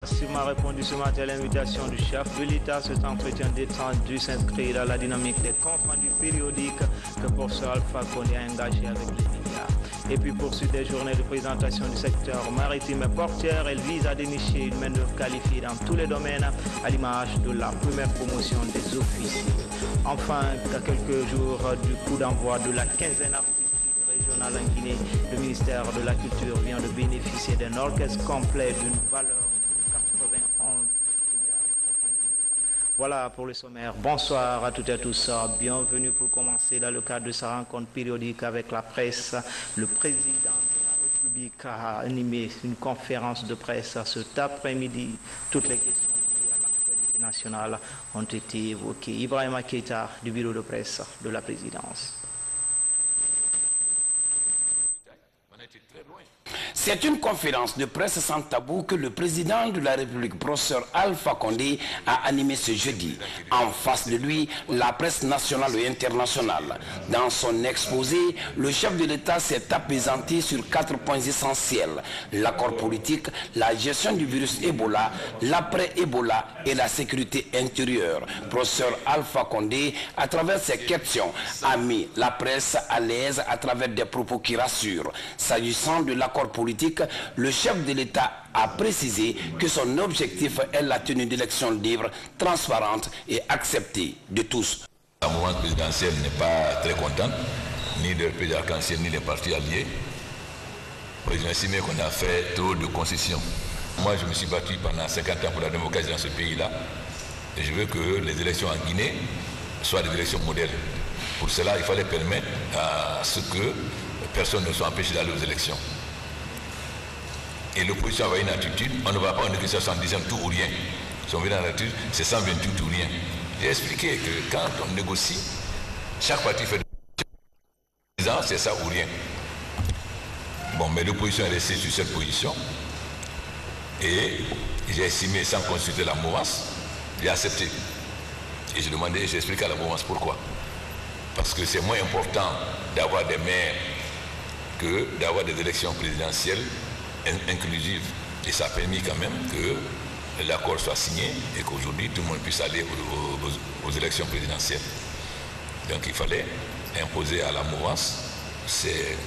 Maxime a répondu ce matin à l'invitation du chef de l'État. Cet entretien détendu s'inscrit dans la dynamique des comptes rendus périodiques que le professeur Alpha Condé a engagé avec les médias. Et puis poursuite des journées de présentation du secteur maritime et portière, elle vise à dénicher une main-d'œuvre qualifiée dans tous les domaines, à l'image de la première promotion des officiers. Enfin, à quelques jours du coup d'envoi de la quinzaine régionale en Guinée, le ministère de la Culture vient de bénéficier d'un orchestre complet d'une valeur de 91 milliards. Voilà pour le sommaire. Bonsoir à toutes et à tous. Bienvenue pour commencer dans le cadre de sa rencontre périodique avec la presse. Le président de la République a animé une conférence de presse cet après-midi. Toutes les questions liées à l'actualité nationale ont été évoquées. Ibrahima Keita du bureau de presse de la présidence. C'est une conférence de presse sans tabou que le président de la République, professeur Alpha Condé, a animé ce jeudi. En face de lui, la presse nationale et internationale. Dans son exposé, le chef de l'État s'est appesanti sur 4 points essentiels: l'accord politique, la gestion du virus Ebola, l'après-Ebola et la sécurité intérieure. Professeur Alpha Condé, à travers ses questions, a mis la presse à l'aise à travers des propos qui rassurent. S'agissant de l'accord politique, le chef de l'État a précisé que son objectif est la tenue d'élections libres, transparentes et acceptées de tous. La mouvance présidentielle n'est pas très contente, ni le pays d'Arc-en-Ciel, ni les partis alliés. Ils ont estimé qu'on a fait trop de concessions. Moi, je me suis battu pendant 50 ans pour la démocratie dans ce pays-là. Et je veux que les élections en Guinée soient des élections modèles. Pour cela, il fallait permettre à ce que personne ne soit empêché d'aller aux élections. Et l'opposition avait une attitude, on ne va pas en négociation en disant tout ou rien. Si on vient dans l'attitude, c'est 128 ou rien. J'ai expliqué que quand on négocie, chaque parti fait des ans, c'est ça ou rien. Bon, mais l'opposition est restée sur cette position. Et j'ai estimé, sans consulter la mouvance, j'ai accepté. Et j'ai demandé, j'ai expliqué à la mouvance pourquoi. Parce que c'est moins important d'avoir des maires que d'avoir des élections présidentielles inclusive. Et ça a permis quand même que l'accord soit signé et qu'aujourd'hui tout le monde puisse aller aux élections présidentielles. Donc il fallait imposer à la mouvance ces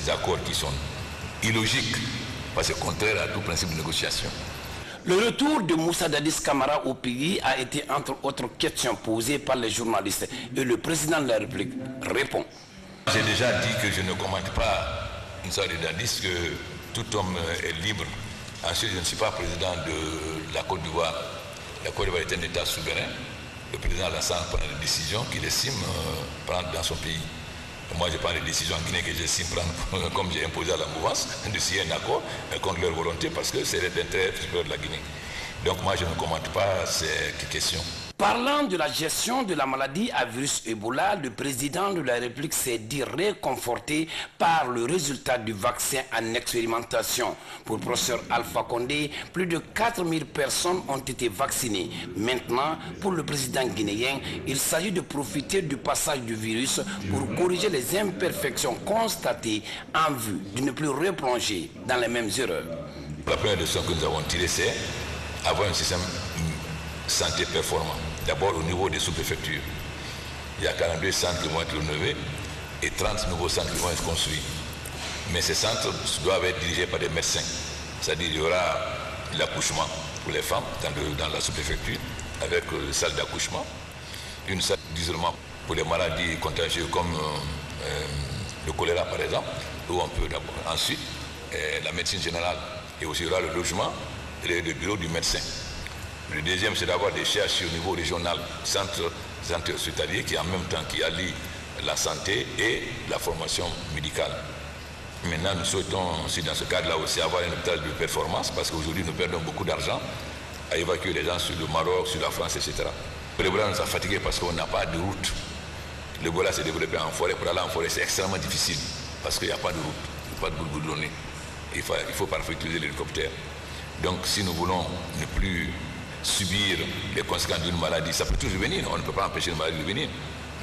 accords qui sont illogiques, parce que c'est contraire à tout principe de négociation. Le retour de Moussa Dadis Camara au pays a été entre autres questions posées par les journalistes et le président de la République répond. J'ai déjà dit que je ne commente pas une sorte de Dadis, que tout homme est libre. Ensuite, je ne suis pas président de la Côte d'Ivoire. La Côte d'Ivoire est un État souverain. Le président Alassane prend des décisions qu'il estime prendre dans son pays. Et moi, je prends des décisions en Guinée que j'estime prendre, comme j'ai imposé à la mouvance, de signer un accord contre leur volonté, parce que c'est l'intérêt supérieur de la Guinée. Donc moi, je ne commente pas ces questions. Parlant de la gestion de la maladie à virus Ebola, le président de la République s'est dit réconforté par le résultat du vaccin en expérimentation. Pour le professeur Alpha Condé, plus de 4000 personnes ont été vaccinées. Maintenant, pour le président guinéen, il s'agit de profiter du passage du virus pour corriger les imperfections constatées en vue de ne plus replonger dans les mêmes erreurs. La première leçon que nous avons tirée, c'est avoir un système santé performant. D'abord au niveau des sous-préfectures. Il y a 42 centres qui vont être rénovés et 30 nouveaux centres qui vont être construits. Mais ces centres doivent être dirigés par des médecins. C'est-à-dire qu'il y aura l'accouchement pour les femmes dans la sous-préfecture, avec une salle d'accouchement, une salle d'isolement pour les maladies contagieuses comme le choléra par exemple, où on peut d'abord. Ensuite, la médecine générale, et aussi il y aura le logement et le bureau du médecin. Le deuxième, c'est d'avoir des CHU au niveau régional, centres hospitaliers, qui en même temps qui allient la santé et la formation médicale. Maintenant, nous souhaitons aussi dans ce cadre-là aussi avoir un hôpital de performance, parce qu'aujourd'hui nous perdons beaucoup d'argent à évacuer les gens sur le Maroc, sur la France, etc. L'Ebola nous a fatigués parce qu'on n'a pas de route. L'Ebola s'est développé en forêt. Pour aller en forêt, c'est extrêmement difficile, parce qu'il n'y a pas de route, il n'y a pas de goudronné. Il faut parfois utiliser l'hélicoptère. Donc si nous voulons ne plus subir les conséquences d'une maladie, ça peut toujours venir, on ne peut pas empêcher une maladie de venir,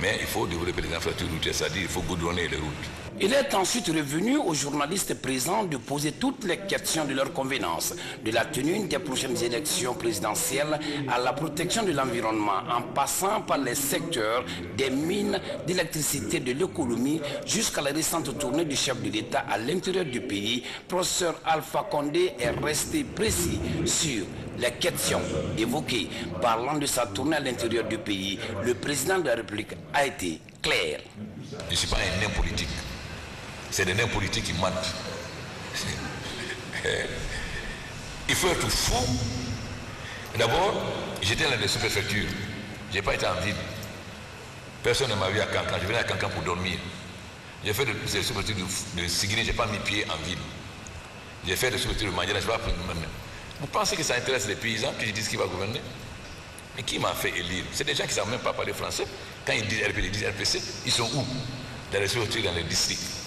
mais il faut développer les infrastructures routières, c'est-à-dire il faut goudronner les routes. Il est ensuite revenu aux journalistes présents de poser toutes les questions de leur convenance, de la tenue des prochaines élections présidentielles à la protection de l'environnement, en passant par les secteurs des mines, d'électricité, de l'économie, jusqu'à la récente tournée du chef de l'État à l'intérieur du pays. Professeur Alpha Condé est resté précis sur les questions évoquées. Parlant de sa tournée à l'intérieur du pays, le président de la République a été clair. Je ne suis pas un nain politique. C'est des nains politiques qui mentent. Il faut être fou. D'abord, j'étais dans les sous-préfectures. Je n'ai pas été en ville. Personne ne m'a vu à Cancan. Je venais à Cancan pour dormir. J'ai fait des sous-préfectures de Sigiri, je n'ai pas mis pied en ville. J'ai fait des sous-préfectures de Mandjana, je ne sais pas. Vous pensez que ça intéresse les paysans que je dise qui va gouverner? Et qui m'a fait élire? C'est des gens qui ne savent même pas parler français. Quand ils disent RPD, ils disent RPC, ils sont où? Dans les sous-préfectures, dans les districts.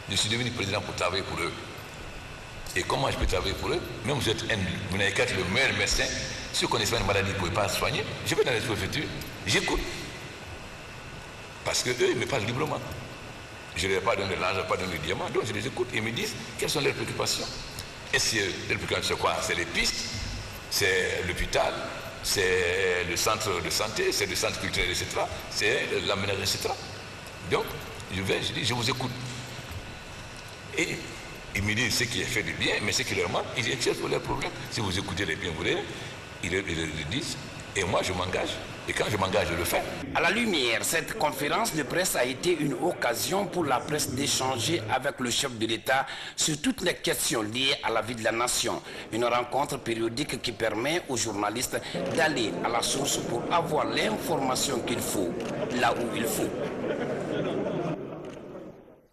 Je suis devenu président pour travailler pour eux. Et comment je peux travailler pour eux? Même vous n'avez qu'à être le meilleur médecin. Si vous connaissez pas une maladie, vous ne pouvez pas soigner. Je vais dans les sous-préfectures, j'écoute. Parce qu'eux, ils me parlent librement. Je ne leur ai pas donné de l'argent, pas donné de diamant. Donc je les écoute et ils me disent quelles sont leurs préoccupations. Est-ce que les préoccupations, c'est quoi? C'est les pistes, c'est l'hôpital, c'est le centre de santé, c'est le centre culturel, etc. C'est l'aménagement, etc. Donc, je dis, je vous écoute. Et ils me disent ce qui est fait de bien, mais ce qui leur manque, ils cherchent pour leurs problèmes. Si vous écoutez les bien voulez, ils le disent. Et moi, je m'engage. Et quand je m'engage, je le fais. À la lumière, cette conférence de presse a été une occasion pour la presse d'échanger avec le chef de l'État sur toutes les questions liées à la vie de la nation. Une rencontre périodique qui permet aux journalistes d'aller à la source pour avoir l'information qu'il faut, là où il faut.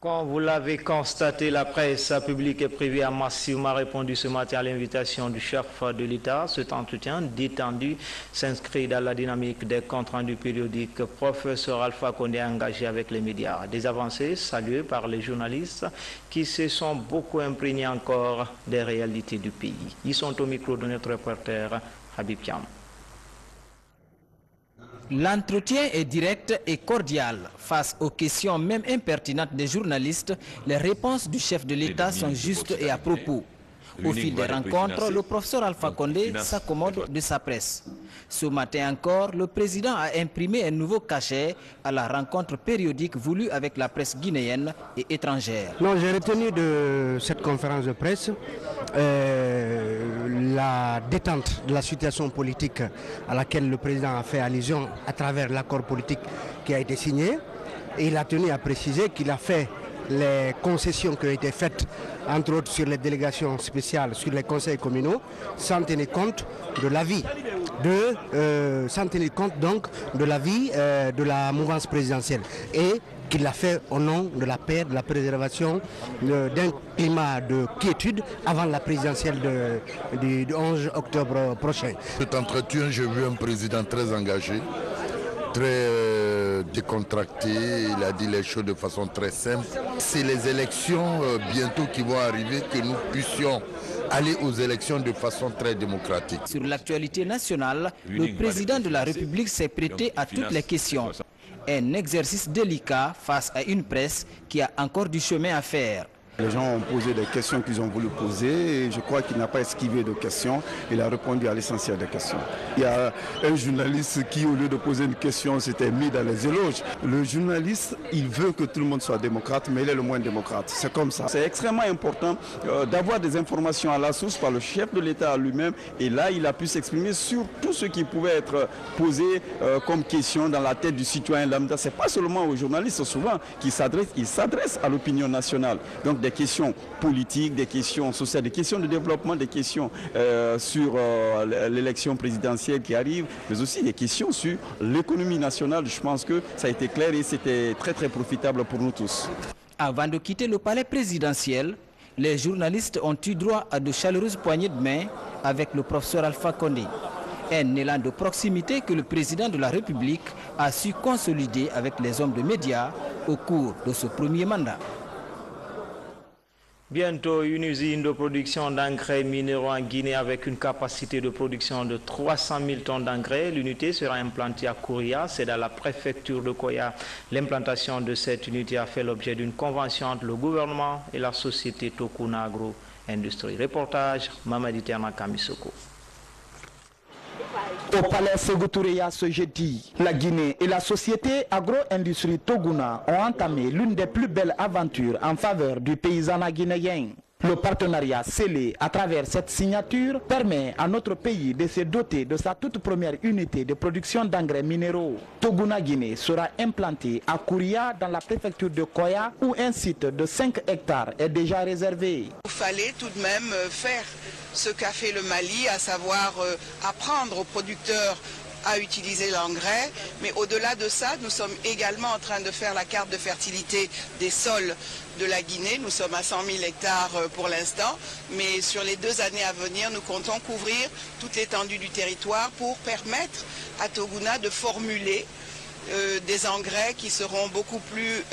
Comme vous l'avez constaté, la presse publique et privée a massivement répondu ce matin à l'invitation du chef de l'État. Cet entretien détendu s'inscrit dans la dynamique des comptes rendus périodiques. Professeur Alpha Condé engagé avec les médias. Des avancées saluées par les journalistes qui se sont beaucoup imprégnés encore des réalités du pays. Ils sont au micro de notre reporter Habib Kiam. L'entretien est direct et cordial. Face aux questions même impertinentes des journalistes, les réponses du chef de l'État sont justes et à propos. Au fil des rencontres, le professeur Alpha Condé s'accommode de sa presse. Ce matin encore, le président a imprimé un nouveau cachet à la rencontre périodique voulue avec la presse guinéenne et étrangère. Non, j'ai retenu de cette conférence de presse la détente de la situation politique à laquelle le président a fait allusion à travers l'accord politique qui a été signé. Et il a tenu à préciser qu'il a fait les concessions qui ont été faites, entre autres sur les délégations spéciales, sur les conseils communaux, sans tenir compte de l'avis de la mouvance présidentielle. Et qu'il l'a fait au nom de la paix, de la préservation d'un climat de quiétude avant la présidentielle du 11 octobre prochain. Cet entretien, j'ai vu un président très engagé, très décontracté, il a dit les choses de façon très simple. C'est les élections bientôt qui vont arriver, que nous puissions aller aux élections de façon très démocratique. Sur l'actualité nationale, le président de la République s'est prêté à toutes les questions. Un exercice délicat face à une presse qui a encore du chemin à faire. Les gens ont posé des questions qu'ils ont voulu poser et je crois qu'il n'a pas esquivé de questions. Il a répondu à l'essentiel des questions. Il y a un journaliste qui, au lieu de poser une question, s'était mis dans les éloges. Le journaliste, il veut que tout le monde soit démocrate, mais il est le moins démocrate. C'est comme ça. C'est extrêmement important d'avoir des informations à la source par le chef de l'État lui-même. Et là, il a pu s'exprimer sur tout ce qui pouvait être posé comme question dans la tête du citoyen lambda. Ce n'est pas seulement aux journalistes, souvent, qui s'adressent à l'opinion nationale. Donc, des questions politiques, des questions sociales, des questions de développement, des questions sur l'élection présidentielle qui arrive, mais aussi des questions sur l'économie nationale. Je pense que ça a été clair et c'était très très profitable pour nous tous. Avant de quitter le palais présidentiel, les journalistes ont eu droit à de chaleureuses poignées de main avec le professeur Alpha Condé. Un élan de proximité que le président de la République a su consolider avec les hommes de médias au cours de ce premier mandat. Bientôt, une usine de production d'engrais minéraux en Guinée avec une capacité de production de 300 000 tonnes d'engrais. L'unité sera implantée à Kouria, c'est dans la préfecture de Koya. L'implantation de cette unité a fait l'objet d'une convention entre le gouvernement et la société Tokuna Agro Industrie. Reportage Mamadi Terna Kamisoko. Au palais Sékou Touréa ce jeudi, la Guinée et la société agro-industrie Toguna ont entamé l'une des plus belles aventures en faveur du paysanat guinéen. Le partenariat scellé à travers cette signature permet à notre pays de se doter de sa toute première unité de production d'engrais minéraux. Toguna Guinée sera implanté à Kouria dans la préfecture de Koya où un site de 5 hectares est déjà réservé. Il fallait tout de même faire ce qu'a fait le Mali, à savoir apprendre aux producteurs à utiliser l'engrais, mais au-delà de ça, nous sommes également en train de faire la carte de fertilité des sols de la Guinée. Nous sommes à 100 000 hectares pour l'instant, mais sur les 2 années à venir, nous comptons couvrir toute l'étendue du territoire pour permettre à Toguna de formuler des engrais qui seront beaucoup plus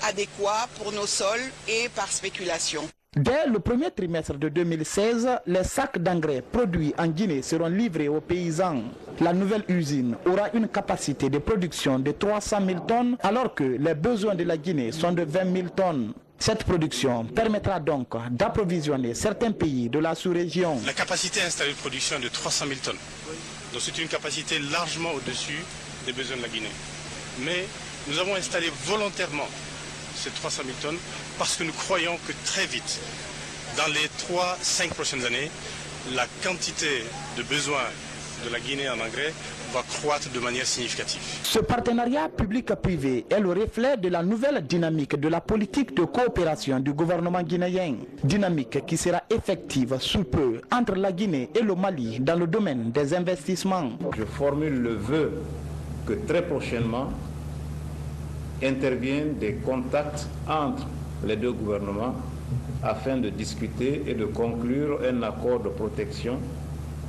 adéquats pour nos sols et par spéculation. Dès le premier trimestre de 2016, les sacs d'engrais produits en Guinée seront livrés aux paysans. La nouvelle usine aura une capacité de production de 300 000 tonnes alors que les besoins de la Guinée sont de 20 000 tonnes. Cette production permettra donc d'approvisionner certains pays de la sous-région. La capacité installée de production est de 300 000 tonnes. Donc c'est une capacité largement au-dessus des besoins de la Guinée. Mais nous avons installé volontairement ces 300 000 tonnes parce que nous croyons que très vite, dans les 3-5 prochaines années, la quantité de besoins de la Guinée en engrais va croître de manière significative. Ce partenariat public-privé est le reflet de la nouvelle dynamique de la politique de coopération du gouvernement guinéen. Dynamique qui sera effective sous peu entre la Guinée et le Mali dans le domaine des investissements. Je formule le vœu que très prochainement interviennent des contacts entre les deux gouvernements afin de discuter et de conclure un accord de protection,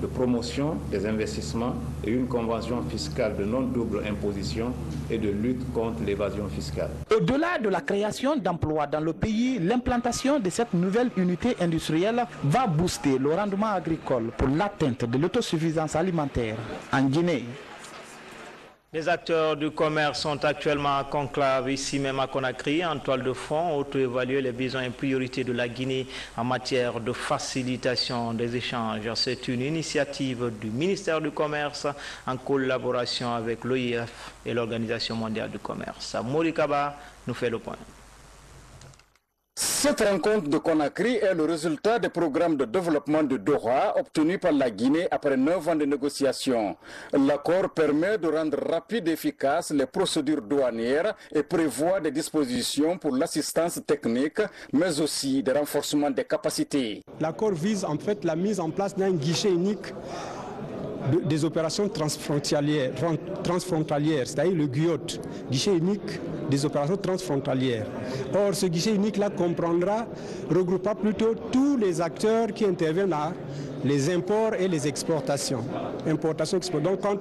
de promotion des investissements et une convention fiscale de non-double imposition et de lutte contre l'évasion fiscale. Au-delà de la création d'emplois dans le pays, l'implantation de cette nouvelle unité industrielle va booster le rendement agricole pour l'atteinte de l'autosuffisance alimentaire en Guinée. Les acteurs du commerce sont actuellement en conclave ici même à Conakry en toile de fond, auto-évaluer les besoins et priorités de la Guinée en matière de facilitation des échanges. C'est une initiative du ministère du Commerce en collaboration avec l'OIF et l'Organisation mondiale du commerce. Mori Kaba nous fait le point. Cette rencontre de Conakry est le résultat des programmes de développement de Doha obtenus par la Guinée après 9 ans de négociations. L'accord permet de rendre rapides et efficaces les procédures douanières et prévoit des dispositions pour l'assistance technique, mais aussi des renforcements des capacités. L'accord vise en fait la mise en place d'un guichet unique des opérations transfrontalières, c'est-à-dire le GUIOT, guichet unique des opérations transfrontalières. Or, ce guichet unique-là regroupera plutôt tous les acteurs qui interviennent à les imports et les exportations. Importation, donc quand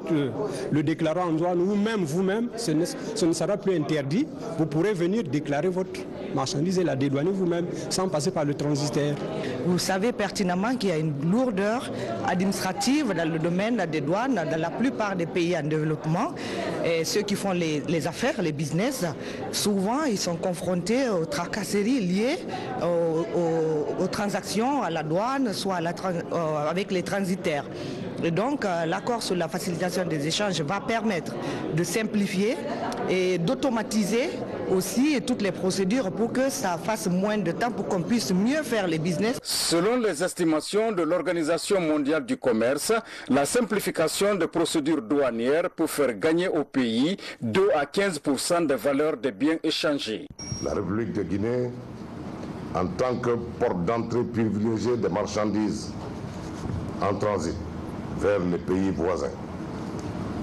le déclarant en douane vous-même, ce ne sera plus interdit. Vous pourrez venir déclarer votre marchandise et la dédouaner vous-même sans passer par le transitaire. Vous savez pertinemment qu'il y a une lourdeur administrative dans le domaine des douanes dans la plupart des pays en développement. Et ceux qui font les affaires, les business, souvent ils sont confrontés aux tracasseries liées aux transactions à la douane, soit avec les transitaires. Et donc l'accord sur la facilitation des échanges va permettre de simplifier et d'automatiser aussi toutes les procédures pour que ça fasse moins de temps, pour qu'on puisse mieux faire les business. Selon les estimations de l'Organisation mondiale du commerce, la simplification des procédures douanières peut faire gagner au pays 2 à 15% des valeurs des biens échangés. La République de Guinée, en tant que porte d'entrée privilégiée des marchandises en transit vers les pays voisins,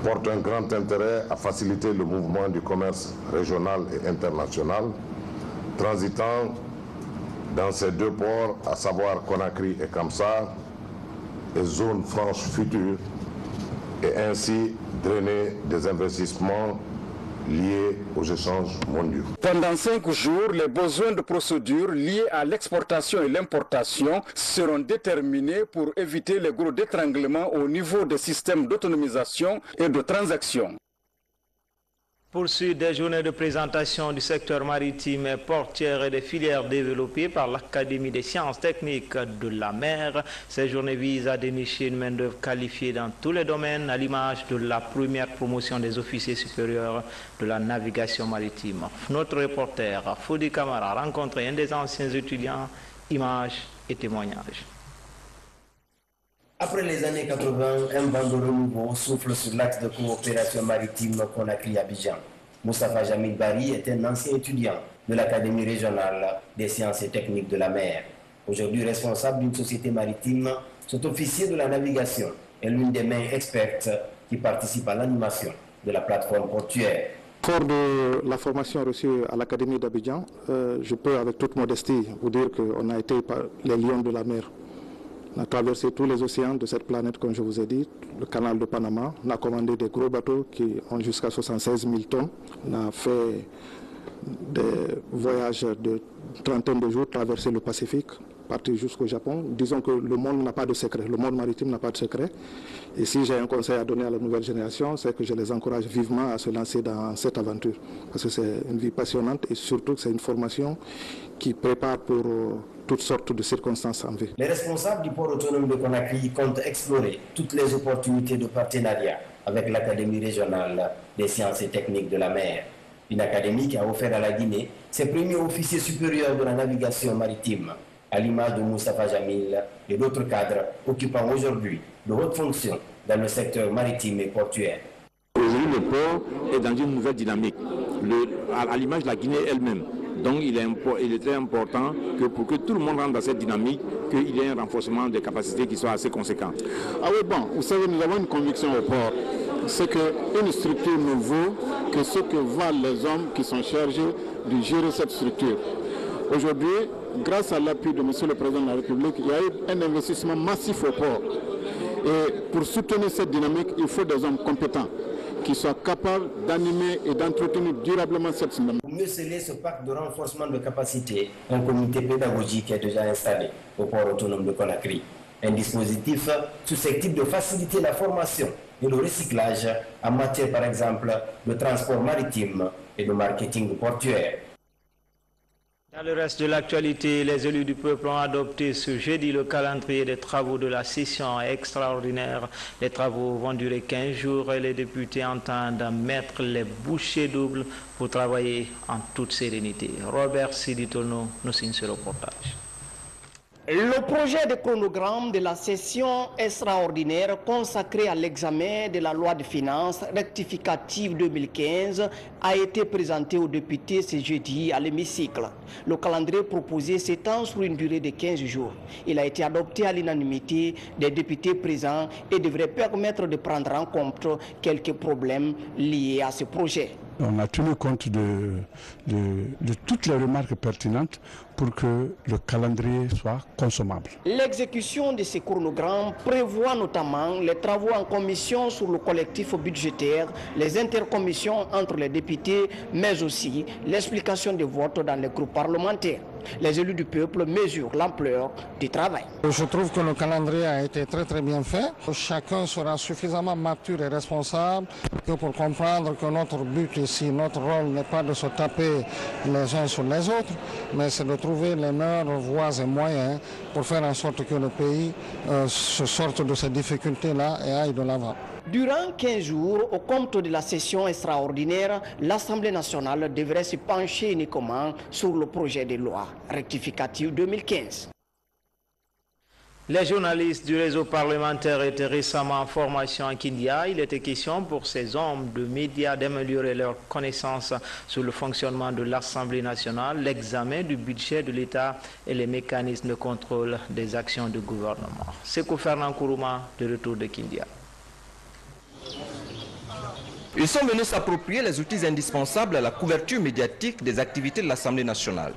porte un grand intérêt à faciliter le mouvement du commerce régional et international, transitant dans ces 2 ports, à savoir Conakry et Kamsar, et zones franches futures, et ainsi drainer des investissements liés aux échanges mondiaux. Pendant 5 jours, les besoins de procédures liés à l'exportation et l'importation seront déterminés pour éviter les gros d'étranglement au niveau des systèmes d'autonomisation et de transaction. Poursuite des journées de présentation du secteur maritime et portuaire et des filières développées par l'Académie des sciences techniques de la mer. Ces journées visent à dénicher une main-d'œuvre qualifiée dans tous les domaines, à l'image de la première promotion des officiers supérieurs de la navigation maritime. Notre reporter Foudi Kamara a rencontré un des anciens étudiants, images et témoignages. Après les années 80, un vent de renouveau souffle sur l'axe de coopération maritime Conakry-Abidjan. Moustapha Jamil Bari est un ancien étudiant de l'Académie régionale des sciences et techniques de la mer. Aujourd'hui responsable d'une société maritime, cet officier de la navigation est l'une des mains expertes qui participent à l'animation de la plateforme portuaire. Fort de la formation reçue à l'Académie d'Abidjan, je peux avec toute modestie vous dire qu'on a été les lions de la mer. On a traversé tous les océans de cette planète, comme je vous ai dit, le canal de Panama. On a commandé des gros bateaux qui ont jusqu'à 76 000 tonnes. On a fait des voyages de trentaine de jours, traversé le Pacifique, partir jusqu'au Japon. Disons que le monde n'a pas de secret, le monde maritime n'a pas de secret. Et si j'ai un conseil à donner à la nouvelle génération, c'est que je les encourage vivement à se lancer dans cette aventure. Parce que c'est une vie passionnante et surtout que c'est une formation qui prépare pour toutes sortes de circonstances en vie. Les responsables du port autonome de Conakry comptent explorer toutes les opportunités de partenariat avec l'Académie régionale des sciences et techniques de la mer. Une académie qui a offert à la Guinée ses premiers officiers supérieurs de la navigation maritime, à l'image de Moustapha Jamil et d'autres cadres occupant aujourd'hui de hautes fonctions dans le secteur maritime et portuaire. Aujourd'hui, le port est dans une nouvelle dynamique, à l'image de la Guinée elle-même. Donc il est très important que pour que tout le monde rentre dans cette dynamique, qu'il y ait un renforcement des capacités qui soit assez conséquent. Ah oui, bon, vous savez, nous avons une conviction au port, c'est qu'une structure ne vaut que ce que valent les hommes qui sont chargés de gérer cette structure. Aujourd'hui, grâce à l'appui de M. le Président de la République, il y a eu un investissement massif au port. Et pour soutenir cette dynamique, il faut des hommes compétents qui soient capables d'animer et d'entretenir durablement cette dynamique. Pour mieux sceller ce pacte de renforcement de capacité, un comité pédagogique est déjà installé au port autonome de Conakry. Un dispositif susceptible de faciliter la formation et le recyclage en matière, par exemple, de transport maritime et de marketing portuaire. Dans le reste de l'actualité, les élus du peuple ont adopté ce jeudi le calendrier des travaux de la session extraordinaire. Les travaux vont durer 15 jours et les députés entendent mettre les bouchées doubles pour travailler en toute sérénité. Robert Siditono nous signe ce reportage. Le projet de chronogramme de la session extraordinaire consacrée à l'examen de la loi de finances rectificative 2015 a été présenté aux députés ce jeudi à l'hémicycle. Le calendrier proposé s'étend sur une durée de 15 jours. Il a été adopté à l'unanimité des députés présents et devrait permettre de prendre en compte quelques problèmes liés à ce projet. On a tenu compte de toutes les remarques pertinentes pour que le calendrier soit consommable. L'exécution de ces chronogrammes prévoit notamment les travaux en commission sur le collectif budgétaire, les intercommissions entre les députés, mais aussi l'explication des votes dans les groupes parlementaires. Les élus du peuple mesurent l'ampleur du travail. Je trouve que le calendrier a été très bien fait. Chacun sera suffisamment mature et responsable que pour comprendre que notre but ici, notre rôle n'est pas de se taper les uns sur les autres, mais c'est de trouver les meilleures voies et moyens pour faire en sorte que le pays se sorte de ces difficultés-là et aille de l'avant. Durant 15 jours, au compte de la session extraordinaire, l'Assemblée nationale devrait se pencher uniquement sur le projet de loi rectificative 2015. Les journalistes du réseau parlementaire étaient récemment en formation à Kindia. Il était question pour ces hommes de médias d'améliorer leur connaissance sur le fonctionnement de l'Assemblée nationale, l'examen du budget de l'État et les mécanismes de contrôle des actions du gouvernement. Sekou Fernand Kourouma, de retour de Kindia. Ils sont venus s'approprier les outils indispensables à la couverture médiatique des activités de l'Assemblée nationale.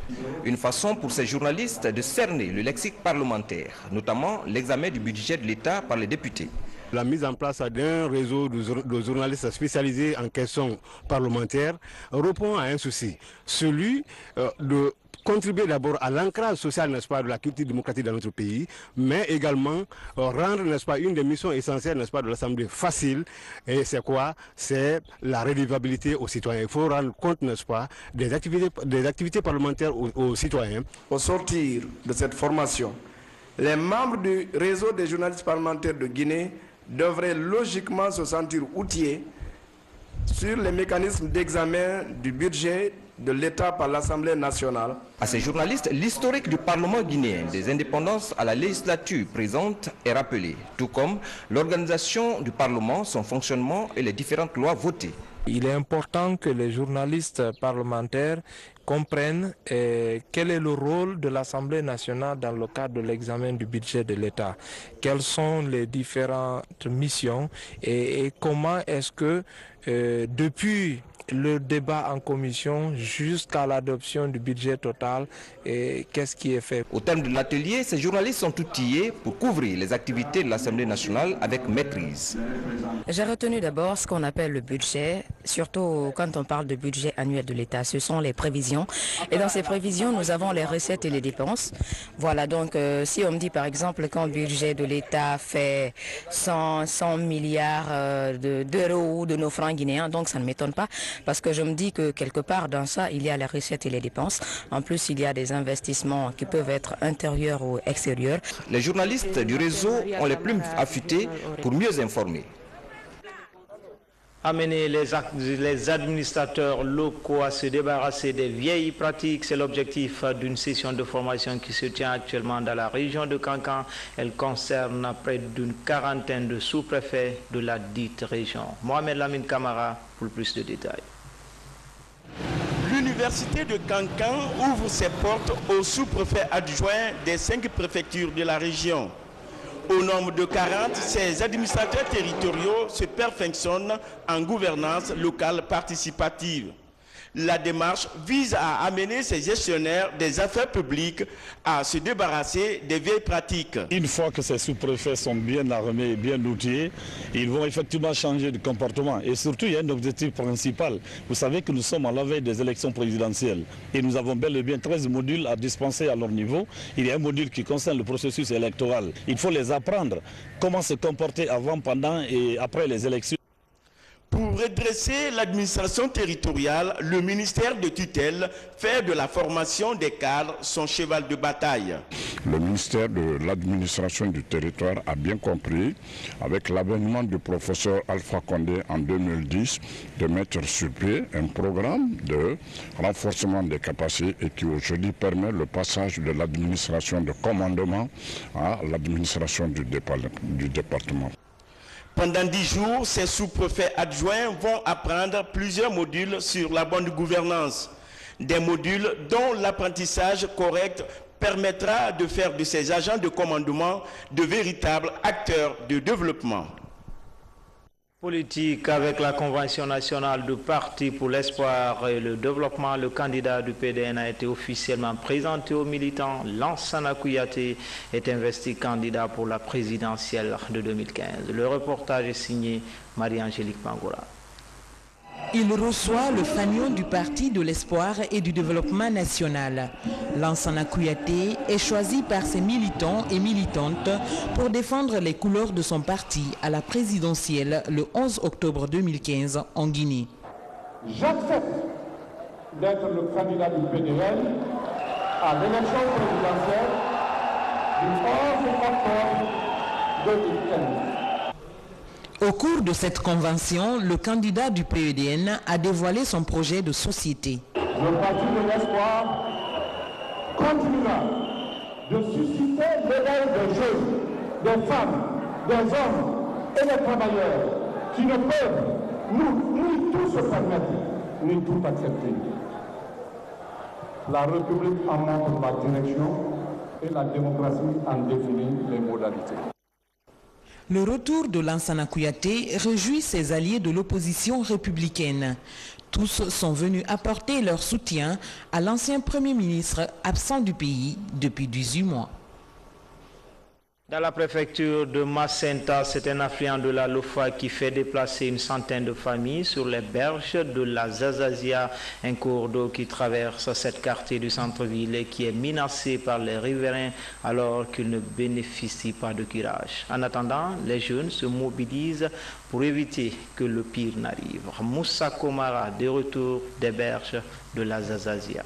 Une façon pour ces journalistes de cerner le lexique parlementaire, notamment l'examen du budget de l'État par les députés. La mise en place d'un réseau de journalistes spécialisés en questions parlementaires répond à un souci, celui de contribuer d'abord à l'ancrage social, n'est-ce pas, de la culture démocratique dans notre pays, mais également rendre, n'est-ce pas, une des missions essentielles, n'est-ce pas, de l'Assemblée facile. Et c'est quoi? C'est la redevabilité aux citoyens. Il faut rendre compte, n'est-ce pas, des activités parlementaires aux citoyens. Au sortir de cette formation, les membres du réseau des journalistes parlementaires de Guinée devraient logiquement se sentir outillés sur les mécanismes d'examen du budget de l'État par l'Assemblée nationale. À ces journalistes, l'historique du Parlement guinéen, des indépendances à la législature présente est rappelé, tout comme l'organisation du Parlement, son fonctionnement et les différentes lois votées. Il est important que les journalistes parlementaires comprennent quel est le rôle de l'Assemblée nationale dans le cadre de l'examen du budget de l'État. Quelles sont les différentes missions et comment est-ce que depuis le débat en commission jusqu'à l'adoption du budget total et qu'est-ce qui est fait. Au terme de l'atelier, ces journalistes sont outillés pour couvrir les activités de l'Assemblée nationale avec maîtrise. J'ai retenu d'abord ce qu'on appelle le budget, surtout quand on parle de budget annuel de l'État. Ce sont les prévisions. Et dans ces prévisions, nous avons les recettes et les dépenses. Voilà, donc si on me dit par exemple qu'un budget de l'État fait 100 milliards d'euros de nos francs guinéens, donc ça ne m'étonne pas. Parce que je me dis que quelque part dans ça, il y a les recettes et les dépenses. En plus, il y a des investissements qui peuvent être intérieurs ou extérieurs. Les journalistes du réseau ont les plumes affûtées pour mieux informer. Amener les administrateurs locaux à se débarrasser des vieilles pratiques, c'est l'objectif d'une session de formation qui se tient actuellement dans la région de Kankan. Elle concerne près d'une quarantaine de sous-préfets de la dite région. Mohamed Lamine Kamara pour plus de détails. L'université de Kankan ouvre ses portes aux sous-préfets adjoints des 5 préfectures de la région. Au nombre de 40, ces administrateurs territoriaux se perfectionnent en gouvernance locale participative. La démarche vise à amener ces gestionnaires des affaires publiques à se débarrasser des vieilles pratiques. Une fois que ces sous-préfets sont bien armés et bien outillés, ils vont effectivement changer de comportement. Et surtout, il y a un objectif principal. Vous savez que nous sommes à la veille des élections présidentielles. Et nous avons bel et bien 13 modules à dispenser à leur niveau. Il y a un module qui concerne le processus électoral. Il faut les apprendre comment se comporter avant, pendant et après les élections. Pour redresser l'administration territoriale, le ministère de tutelle fait de la formation des cadres son cheval de bataille. Le ministère de l'administration du territoire a bien compris, avec l'avènement du professeur Alpha Condé en 2010, de mettre sur pied un programme de renforcement des capacités et qui aujourd'hui permet le passage de l'administration de commandement à l'administration du département. Pendant 10 jours, ces sous-préfets adjoints vont apprendre plusieurs modules sur la bonne gouvernance. Des modules dont l'apprentissage correct permettra de faire de ces agents de commandement de véritables acteurs de développement. Politique avec la Convention nationale du Parti pour l'espoir et le développement, le candidat du PDN a été officiellement présenté aux militants. Lansana Kouyaté est investi candidat pour la présidentielle de 2015. Le reportage est signé Marie-Angélique Mangora. Il reçoit le fanion du Parti de l'espoir et du développement national. Lansana Kouyaté est choisi par ses militants et militantes pour défendre les couleurs de son parti à la présidentielle le 11 octobre 2015 en Guinée. J'accepte d'être le candidat du PDN à l'élection présidentielle du 11 octobre 2015. Au cours de cette convention, le candidat du PEDN a dévoilé son projet de société. Le Parti de l'espoir continuera de susciter l'éveil des jeunes, des femmes, des hommes et des travailleurs qui ne peuvent ni tout se permettre, ni tout accepter. La République en montre la direction et la démocratie en définit les modalités. Le retour de Lansana Kouyaté réjouit ses alliés de l'opposition républicaine. Tous sont venus apporter leur soutien à l'ancien Premier ministre absent du pays depuis 18 mois. Dans la préfecture de Macenta, c'est un affluent de la Lofa qui fait déplacer une centaine de familles sur les berges de la Zazazia, un cours d'eau qui traverse cette quartier du centre-ville et qui est menacé par les riverains alors qu'ils ne bénéficient pas de curage. En attendant, les jeunes se mobilisent pour éviter que le pire n'arrive. Moussa Komara, de retour des berges de la Zazazia.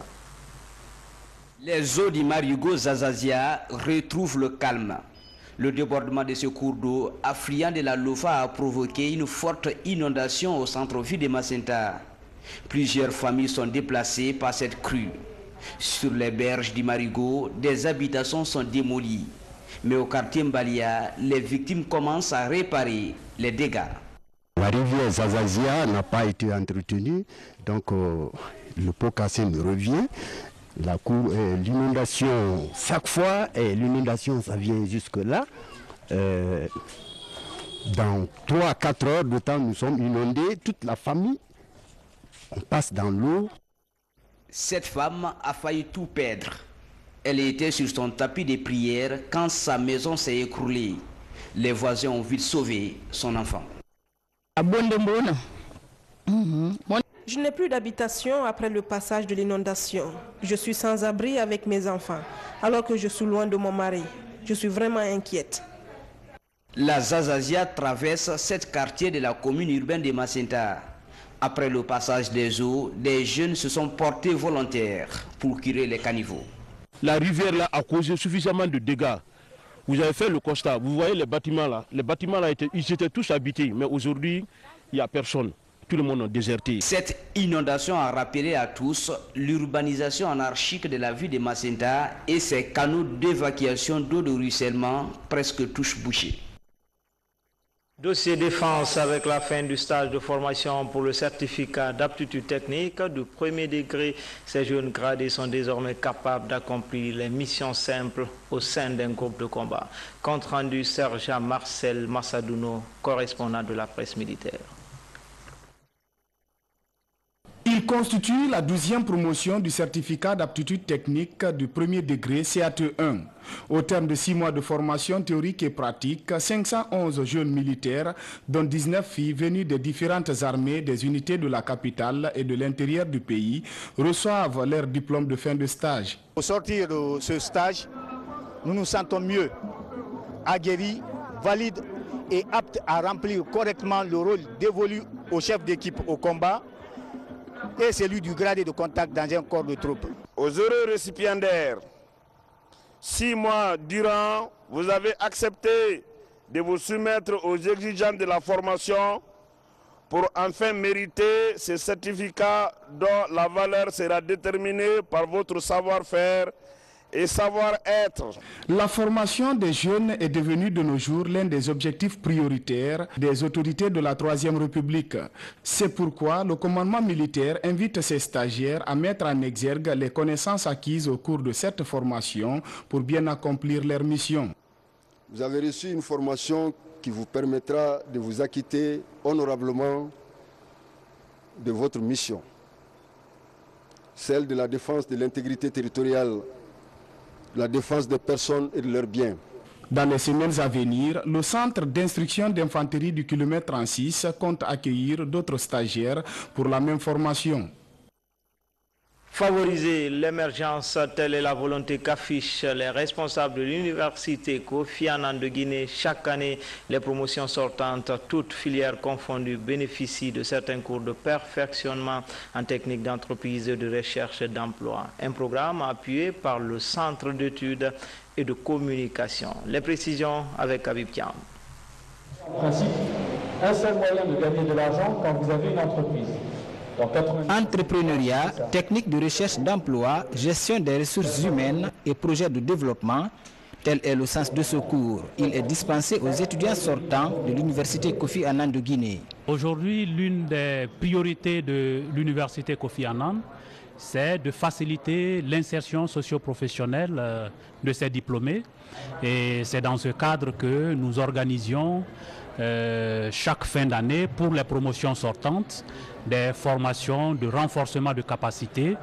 Les eaux du Marigot Zazazia retrouvent le calme. Le débordement de ce cours d'eau affluent de la Lofa a provoqué une forte inondation au centre-ville de Macenta. Plusieurs familles sont déplacées par cette crue. Sur les berges du Marigot, des habitations sont démolies. Mais au quartier Mbalia, les victimes commencent à réparer les dégâts. La rivière Zazazia n'a pas été entretenue, donc le pot cassé me revient. L'inondation, chaque fois, l'inondation, ça vient jusque là. Dans 3 à 4 heures de temps, nous sommes inondés, toute la famille, on passe dans l'eau. Cette femme a failli tout perdre. Elle était sur son tapis de prière quand sa maison s'est écroulée. Les voisins ont vite sauvé son enfant. Je n'ai plus d'habitation après le passage de l'inondation. Je suis sans abri avec mes enfants, alors que je suis loin de mon mari. Je suis vraiment inquiète. La Zazazia traverse 7 quartiers de la commune urbaine de Macenta. Après le passage des eaux, des jeunes se sont portés volontaires pour curer les caniveaux. La rivière là a causé suffisamment de dégâts. Vous avez fait le constat, vous voyez les bâtiments là. Les bâtiments là, ils étaient tous habités, mais aujourd'hui, il n'y a personne. Tout le monde a déserté. Cette inondation a rappelé à tous l'urbanisation anarchique de la ville de Macenta et ses canaux d'évacuation d'eau de ruissellement presque tous bouchés. Dossier défense avec la fin du stage de formation pour le certificat d'aptitude technique du premier degré. Ces jeunes gradés sont désormais capables d'accomplir les missions simples au sein d'un groupe de combat. Compte rendu sergent Marcel Massadouno, correspondant de la presse militaire. Il constitue la 12e promotion du certificat d'aptitude technique du premier degré CAT1. Au terme de 6 mois de formation théorique et pratique, 511 jeunes militaires, dont 19 filles venues des différentes armées des unités de la capitale et de l'intérieur du pays, reçoivent leur diplôme de fin de stage. Au sortir de ce stage, nous nous sentons mieux, aguerris, valides et aptes à remplir correctement le rôle dévolu au chef d'équipe au combat et celui du gradé de contact dans un corps de troupes. Aux heureux récipiendaires, 6 mois durant, vous avez accepté de vous soumettre aux exigences de la formation pour enfin mériter ce certificat dont la valeur sera déterminée par votre savoir-faire et savoir-être. La formation des jeunes est devenue de nos jours l'un des objectifs prioritaires des autorités de la Troisième République. C'est pourquoi le commandement militaire invite ses stagiaires à mettre en exergue les connaissances acquises au cours de cette formation pour bien accomplir leur mission. Vous avez reçu une formation qui vous permettra de vous acquitter honorablement de votre mission, celle de la défense de l'intégrité territoriale, la défense des personnes et de leurs biens. Dans les semaines à venir, le centre d'instruction d'infanterie du kilomètre 36 compte accueillir d'autres stagiaires pour la même formation. Favoriser l'émergence, telle est la volonté qu'affichent les responsables de l'université Kofi Annan de Guinée. Chaque année, les promotions sortantes, toutes filières confondues, bénéficient de certains cours de perfectionnement en technique d'entreprise et de recherche d'emploi. Un programme appuyé par le Centre d'études et de communication. Les précisions avec Habib Kiam. En principe, un seul moyen de gagner de l'argent quand vous avez une entreprise. Entrepreneuriat, technique de recherche d'emploi, gestion des ressources humaines et projets de développement, tel est le sens de ce cours. Il est dispensé aux étudiants sortants de l'université Kofi Annan de Guinée. Aujourd'hui, l'une des priorités de l'université Kofi Annan, c'est de faciliter l'insertion socio-professionnelle de ces diplômés. Et c'est dans ce cadre que nous organisions chaque fin d'année pour les promotions sortantes des formations de renforcement de capacité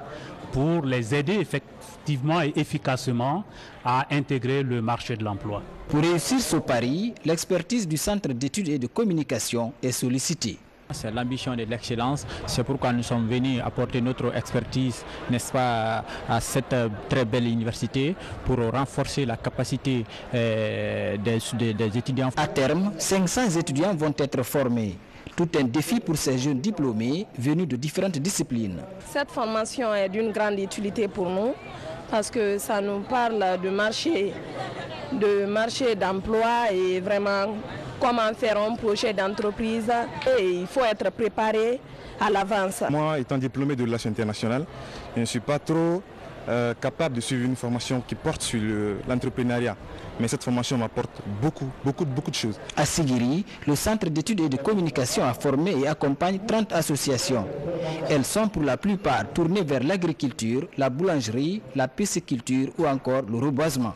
pour les aider effectivement et efficacement à intégrer le marché de l'emploi. Pour réussir ce pari, l'expertise du Centre d'études et de communication est sollicitée. C'est l'ambition de l'excellence, c'est pourquoi nous sommes venus apporter notre expertise, n'est-ce pas, à cette très belle université pour renforcer la capacité des étudiants. À terme, 500 étudiants vont être formés. Tout un défi pour ces jeunes diplômés venus de différentes disciplines. Cette formation est d'une grande utilité pour nous parce que ça nous parle de marché d'emploi et vraiment comment faire un projet d'entreprise. Et il faut être préparé à l'avance. Moi, étant diplômé de relations internationales, je ne suis pas trop capable de suivre une formation qui porte sur l'entrepreneuriat. Mais cette formation m'apporte beaucoup de choses. À Sigiri, le Centre d'études et de communication a formé et accompagne 30 associations. Elles sont pour la plupart tournées vers l'agriculture, la boulangerie, la pisciculture ou encore le reboisement.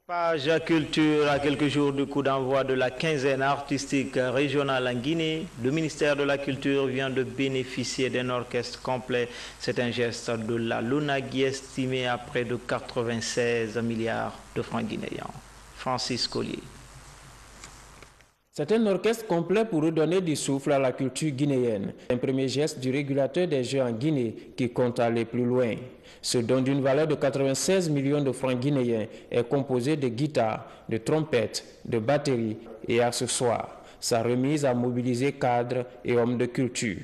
Page culture, à quelques jours du coup d'envoi de la quinzaine artistique régionale en Guinée, le ministère de la Culture vient de bénéficier d'un orchestre complet. C'est un geste de la LONAGUI estimé à près de 96 milliards de francs guinéens. Francis Collier. C'est un orchestre complet pour redonner du souffle à la culture guinéenne. Un premier geste du régulateur des jeux en Guinée qui compte aller plus loin. Ce don d'une valeur de 96 millions de francs guinéens est composé de guitares, de trompettes, de batteries et accessoires. Sa remise a mobilisé cadres et hommes de culture.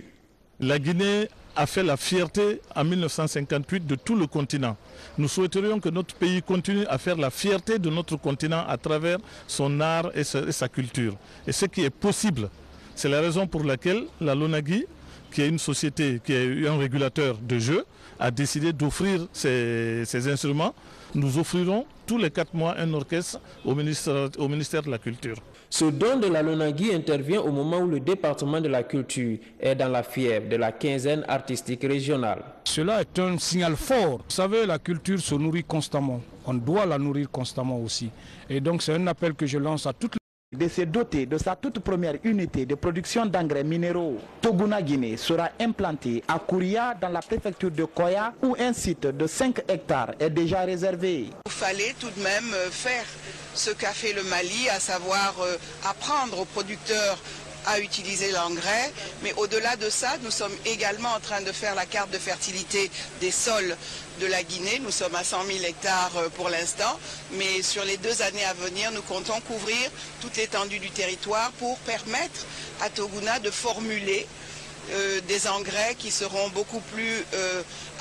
La Guinée a fait la fierté en 1958 de tout le continent. Nous souhaiterions que notre pays continue à faire la fierté de notre continent à travers son art et sa culture. Et ce qui est possible, c'est la raison pour laquelle la LONAGUI, qui est une société, qui est un régulateur de jeux, a décidé d'offrir ces instruments. Nous offrirons tous les 4 mois un orchestre au ministère de la Culture. Ce don de la LONAGUI intervient au moment où le département de la culture est dans la fièvre de la quinzaine artistique régionale. Cela est un signal fort. Vous savez, la culture se nourrit constamment. On doit la nourrir constamment aussi. Et donc c'est un appel que je lance à toutes les... De se doter de sa toute première unité de production d'engrais minéraux, Toguna Guinée sera implanté à Kouria dans la préfecture de Koya où un site de 5 hectares est déjà réservé. Il fallait tout de même faire ce qu'a fait le Mali, à savoir apprendre aux producteurs à utiliser l'engrais, mais au-delà de ça, nous sommes également en train de faire la carte de fertilité des sols de la Guinée. Nous sommes à 100 000 hectares pour l'instant, mais sur les 2 années à venir, nous comptons couvrir toute l'étendue du territoire pour permettre à Toguna de formuler des engrais qui seront beaucoup plus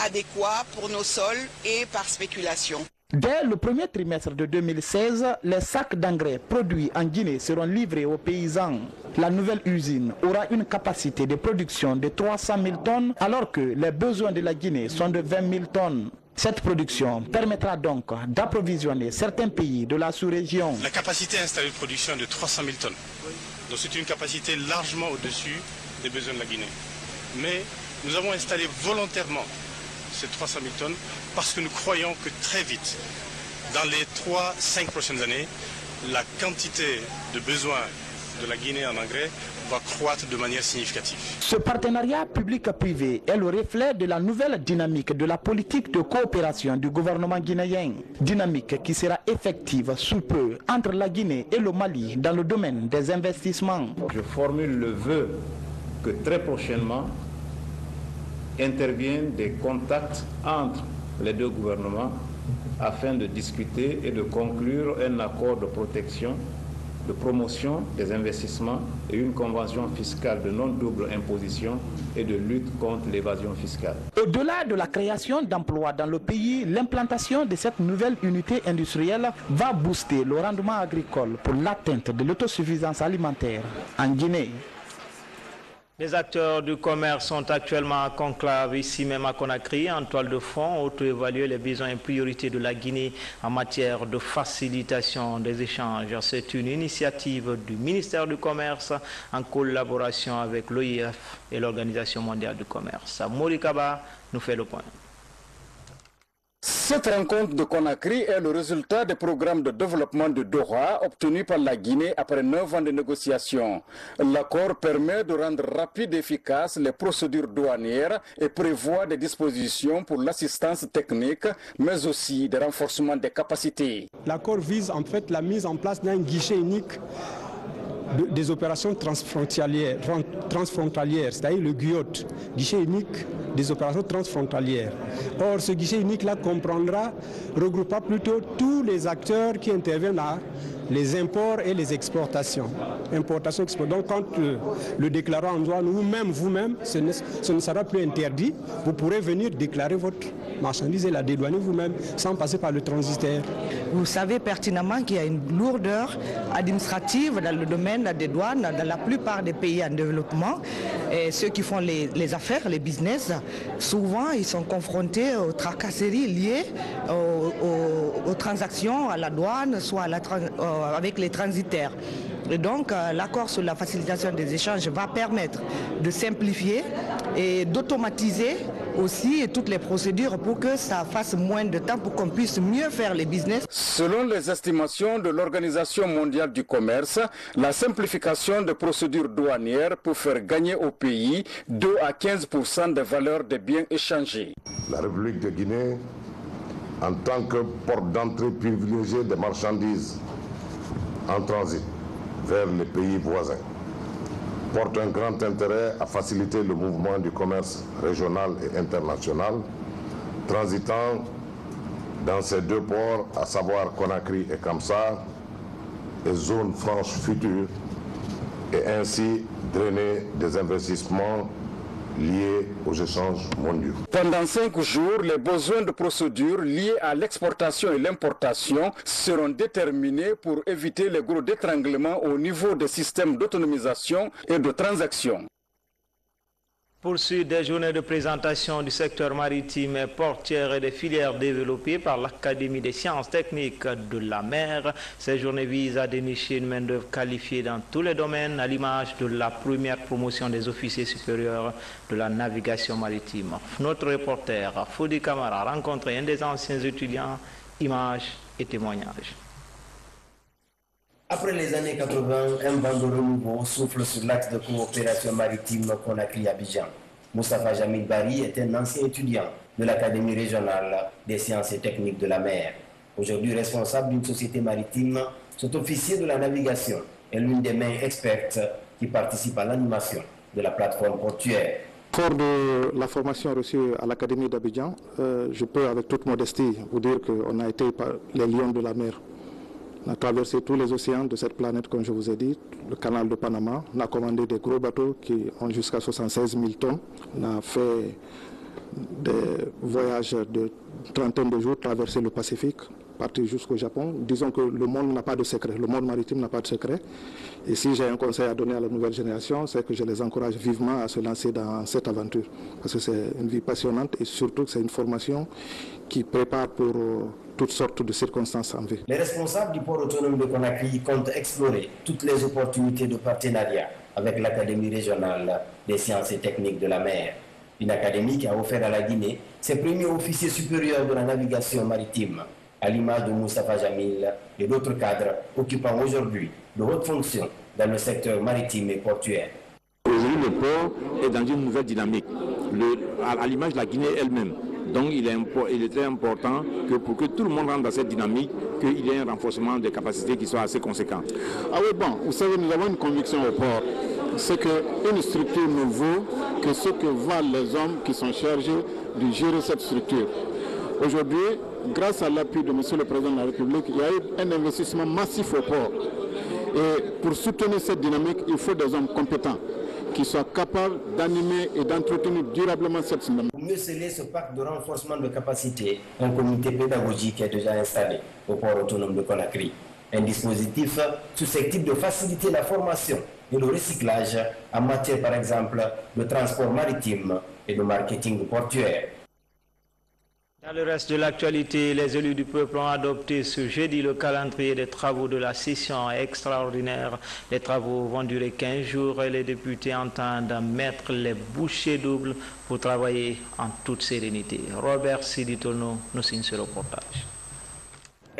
adéquats pour nos sols et par spéculation. Dès le premier trimestre de 2016, les sacs d'engrais produits en Guinée seront livrés aux paysans. La nouvelle usine aura une capacité de production de 300 000 tonnes alors que les besoins de la Guinée sont de 20 000 tonnes. Cette production permettra donc d'approvisionner certains pays de la sous-région. La capacité installée de production est de 300 000 tonnes. Donc c'est une capacité largement au-dessus des besoins de la Guinée. Mais nous avons installé volontairement ces 300 000 tonnes parce que nous croyons que très vite, dans les 3-5 prochaines années, la quantité de besoins de la Guinée en engrais va croître de manière significative. Ce partenariat public-privé est le reflet de la nouvelle dynamique de la politique de coopération du gouvernement guinéen. Dynamique qui sera effective sous peu entre la Guinée et le Mali dans le domaine des investissements. Je formule le vœu que très prochainement interviennent des contacts entre les 2 gouvernements afin de discuter et de conclure un accord de protection, de promotion des investissements et une convention fiscale de non-double imposition et de lutte contre l'évasion fiscale. Au-delà de la création d'emplois dans le pays, l'implantation de cette nouvelle unité industrielle va booster le rendement agricole pour l'atteinte de l'autosuffisance alimentaire en Guinée. Les acteurs du commerce sont actuellement en conclave ici même à Conakry en toile de fond, auto-évaluer les besoins et priorités de la Guinée en matière de facilitation des échanges. C'est une initiative du ministère du Commerce en collaboration avec l'OIF et l'Organisation mondiale du commerce. Morikaba nous fait le point. Cette rencontre de Conakry est le résultat des programmes de développement de Doha obtenus par la Guinée après 9 ans de négociations. L'accord permet de rendre rapides et efficaces les procédures douanières et prévoit des dispositions pour l'assistance technique, mais aussi des renforcements des capacités. L'accord vise en fait la mise en place d'un guichet unique des opérations transfrontalières, c'est-à-dire le GUIOT, guichet unique des opérations transfrontalières. Or, ce guichet unique-là regroupera plutôt tous les acteurs qui interviennent à les imports et les exportations. Donc, quand le déclarant en douane vous-même, ce ne sera plus interdit. Vous pourrez venir déclarer votre marchandise et la dédouaner vous-même sans passer par le transitaire. Vous savez pertinemment qu'il y a une lourdeur administrative dans le domaine des douanes dans la plupart des pays en développement. Et ceux qui font les affaires, les business, souvent ils sont confrontés aux tracasseries liées aux transactions à la douane, soit avec les transitaires. Et donc l'accord sur la facilitation des échanges va permettre de simplifier et d'automatiser aussi toutes les procédures pour que ça fasse moins de temps, pour qu'on puisse mieux faire les business. Selon les estimations de l'Organisation mondiale du commerce, la simplification des procédures douanières peut faire gagner au pays 2 à 15% des valeurs des biens échangés. La République de Guinée, en tant que porte d'entrée privilégiée des marchandises en transit vers les pays voisins, porte un grand intérêt à faciliter le mouvement du commerce régional et international, transitant dans ces deux ports, à savoir Conakry et Kamsa, et zones franches futures, et ainsi drainer des investissements liés aux échanges mondiaux. Pendant 5 jours, les besoins de procédures liés à l'exportation et l'importation seront déterminés pour éviter les gros d'étranglement au niveau des systèmes d'autonomisation et de transaction. Poursuite des journées de présentation du secteur maritime et portuaire et des filières développées par l'Académie des sciences techniques de la mer. Ces journées visent à dénicher une main-d'œuvre qualifiée dans tous les domaines, à l'image de la première promotion des officiers supérieurs de la navigation maritime. Notre reporter Foudi Kamara a rencontré un des anciens étudiants, images et témoignages. Après les années 80, un vent de renouveau souffle sur l'axe de coopération maritime Conakry-Abidjan. Moustapha Jamil Bari est un ancien étudiant de l'Académie régionale des sciences et techniques de la mer. Aujourd'hui responsable d'une société maritime, cet officier de la navigation est l'une des mains expertes qui participent à l'animation de la plateforme portuaire. Fort de la formation reçue à l'Académie d'Abidjan, je peux avec toute modestie vous dire qu'on a été les lions de la mer. On a traversé tous les océans de cette planète, comme je vous ai dit, le canal de Panama. On a commandé des gros bateaux qui ont jusqu'à 76 000 tonnes. On a fait des voyages de trentaine de jours, traversé le Pacifique, partir jusqu'au Japon. Disons que le monde n'a pas de secret, le monde maritime n'a pas de secret. Et si j'ai un conseil à donner à la nouvelle génération, c'est que je les encourage vivement à se lancer dans cette aventure. Parce que c'est une vie passionnante et surtout que c'est une formation qui prépare pour toutes sortes de circonstances en vie. Les responsables du port autonome de Conakry comptent explorer toutes les opportunités de partenariat avec l'Académie régionale des sciences et techniques de la mer. Une académie qui a offert à la Guinée ses premiers officiers supérieurs de la navigation maritime, à l'image de Moustapha Jamil et d'autres cadres occupant aujourd'hui de hautes fonctions dans le secteur maritime et portuaire. Aujourd'hui, le port est dans une nouvelle dynamique, à l'image de la Guinée elle-même. Donc il est très important que pour que tout le monde rentre dans cette dynamique, qu'il y ait un renforcement des capacités qui soit assez conséquent. Ah oui, bon, vous savez, nous avons une conviction au port, c'est qu'une structure ne vaut que ce que valent les hommes qui sont chargés de gérer cette structure. Aujourd'hui, grâce à l'appui de M. le Président de la République, il y a eu un investissement massif au port. Et pour soutenir cette dynamique, il faut des hommes compétents qui soient capables d'animer et d'entretenir durablement cette dynamique. Pour mieux sceller ce pacte de renforcement de capacité, un comité pédagogique est déjà installé au port autonome de Conakry. Un dispositif susceptible de faciliter la formation et le recyclage en matière, par exemple, de transport maritime et de marketing portuaire. Dans le reste de l'actualité, les élus du peuple ont adopté ce jeudi le calendrier des travaux de la session extraordinaire. Les travaux vont durer 15 jours et les députés entendent mettre les bouchées doubles pour travailler en toute sérénité. Robert Siditono nous signe ce reportage.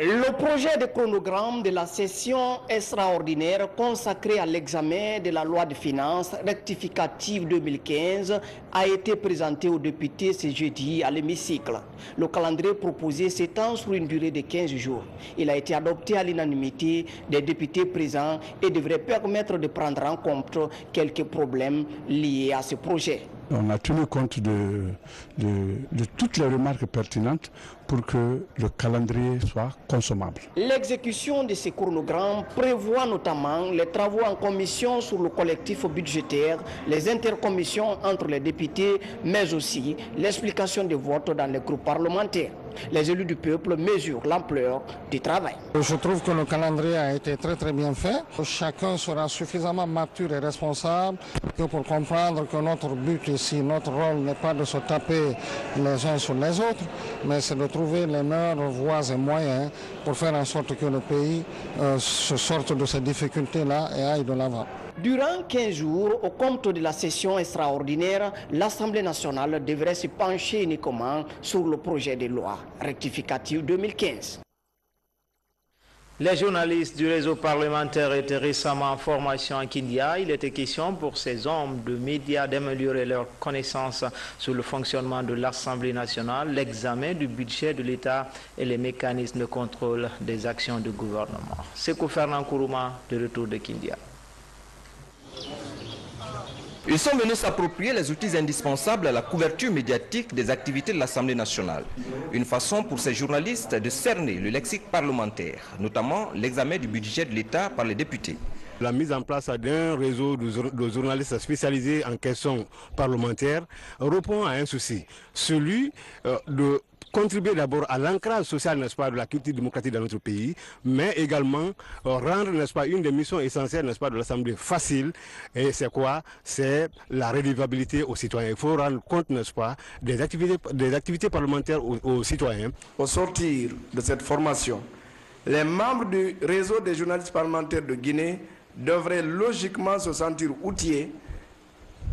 Le projet de chronogramme de la session extraordinaire consacrée à l'examen de la loi de finances rectificative 2015 a été présenté aux députés ce jeudi à l'hémicycle. Le calendrier proposé s'étend sur une durée de 15 jours. Il a été adopté à l'unanimité des députés présents et devrait permettre de prendre en compte quelques problèmes liés à ce projet. On a tenu compte de toutes les remarques pertinentes pour que le calendrier soit consommable. L'exécution de ces chronogrammes prévoit notamment les travaux en commission sur le collectif budgétaire, les intercommissions entre les députés, mais aussi l'explication des votes dans les groupes parlementaires. Les élus du peuple mesurent l'ampleur du travail. Je trouve que le calendrier a été très bien fait. Chacun sera suffisamment mature et responsable que pour comprendre que notre but ici, notre rôle n'est pas de se taper les uns sur les autres, mais c'est de trouver les meilleures voies et moyens pour faire en sorte que le pays se sorte de ces difficultés-là et aille de l'avant. Durant 15 jours, au compte de la session extraordinaire, l'Assemblée nationale devrait se pencher uniquement sur le projet de loi rectificative 2015. Les journalistes du réseau parlementaire étaient récemment en formation à Kindia. Il était question pour ces hommes de médias d'améliorer leur connaissance sur le fonctionnement de l'Assemblée nationale, l'examen du budget de l'État et les mécanismes de contrôle des actions du gouvernement. Sekou Fernand Kourouma, de retour de Kindia. Ils sont venus s'approprier les outils indispensables à la couverture médiatique des activités de l'Assemblée nationale. Une façon pour ces journalistes de cerner le lexique parlementaire, notamment l'examen du budget de l'État par les députés. La mise en place d'un réseau de journalistes spécialisés en questions parlementaires répond à un souci, celui de contribuer d'abord à l'ancrage social, n'est-ce pas, de la culture démocratique dans notre pays, mais également rendre, n'est-ce pas, une des missions essentielles, n'est-ce pas, de l'Assemblée facile. Et c'est quoi? C'est la redevabilité aux citoyens. Il faut rendre compte, n'est-ce pas, des activités parlementaires aux citoyens. Au sortir de cette formation, les membres du réseau des journalistes parlementaires de Guinée devraient logiquement se sentir outillés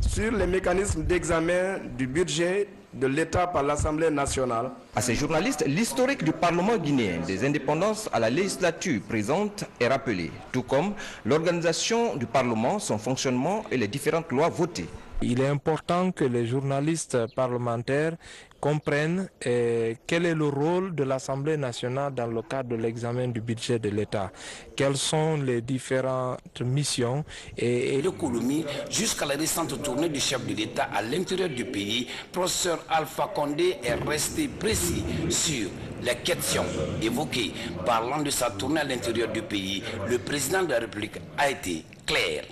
sur les mécanismes d'examen du budget de l'État par l'Assemblée nationale. À ces journalistes, l'historique du Parlement guinéen, des indépendances à la législature présente est rappelé, tout comme l'organisation du Parlement, son fonctionnement et les différentes lois votées. Il est important que les journalistes parlementaires comprennent quel est le rôle de l'Assemblée nationale dans le cadre de l'examen du budget de l'État. Quelles sont les différentes missions et de Kouloumi jusqu'à la récente tournée du chef de l'État à l'intérieur du pays, professeur Alpha Condé est resté précis sur les questions évoquées. Parlant de sa tournée à l'intérieur du pays, le président de la République a été clair.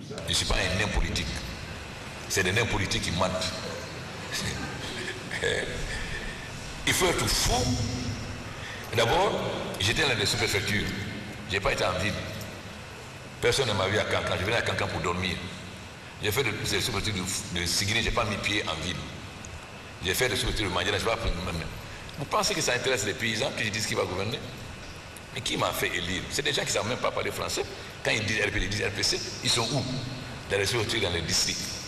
Je ne suis pas un nain politique. C'est des nains politiques qui mentent. Il faut être fou. D'abord, j'étais dans les sous-préfectures. Je n'ai pas été en ville. Personne ne m'a vu à Cancan. Je venais à Cancan pour dormir. J'ai fait des sous-préfectures de Siguiné, je n'ai pas mis pied en ville. J'ai fait des sous-préfectures de Mandjana, je ne sais pas. Vous pensez que ça intéresse les paysans que je dise qui va gouverner? Mais qui m'a fait élire? C'est des gens qui ne savent même pas parler français. Quand ils disent RPD, ils disent RPC, ils sont où? Dans les sous-préfectures, dans les districts.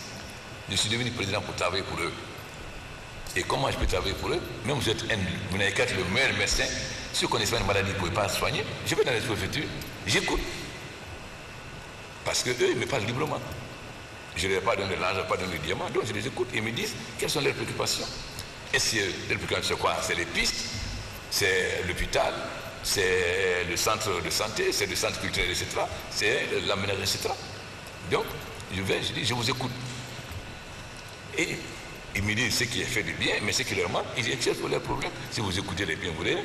Je suis devenu président pour travailler pour eux. Et comment je peux travailler pour eux? Même vous n'avez qu'à être le meilleur médecin. Si vous connaissez pas une maladie, vous ne pouvez pas soigner. Je vais dans les sous-préfectures, j'écoute. Parce qu'eux, ils me parlent librement. Je ne leur ai pas donné de l'argent, pas donné de diamant. Donc je les écoute et ils me disent quelles sont leurs préoccupations. Est-ce que les préoccupations, c'est quoi? C'est les pistes, c'est l'hôpital, c'est le centre de santé, c'est le centre culturel, etc. C'est l'aménagement, etc. Donc, je dis, je vous écoute. Et ils me disent ce qui est fait de bien, mais ce qui leur manque, ils cherchent pour leurs problèmes. Si vous écoutez les bienvenus,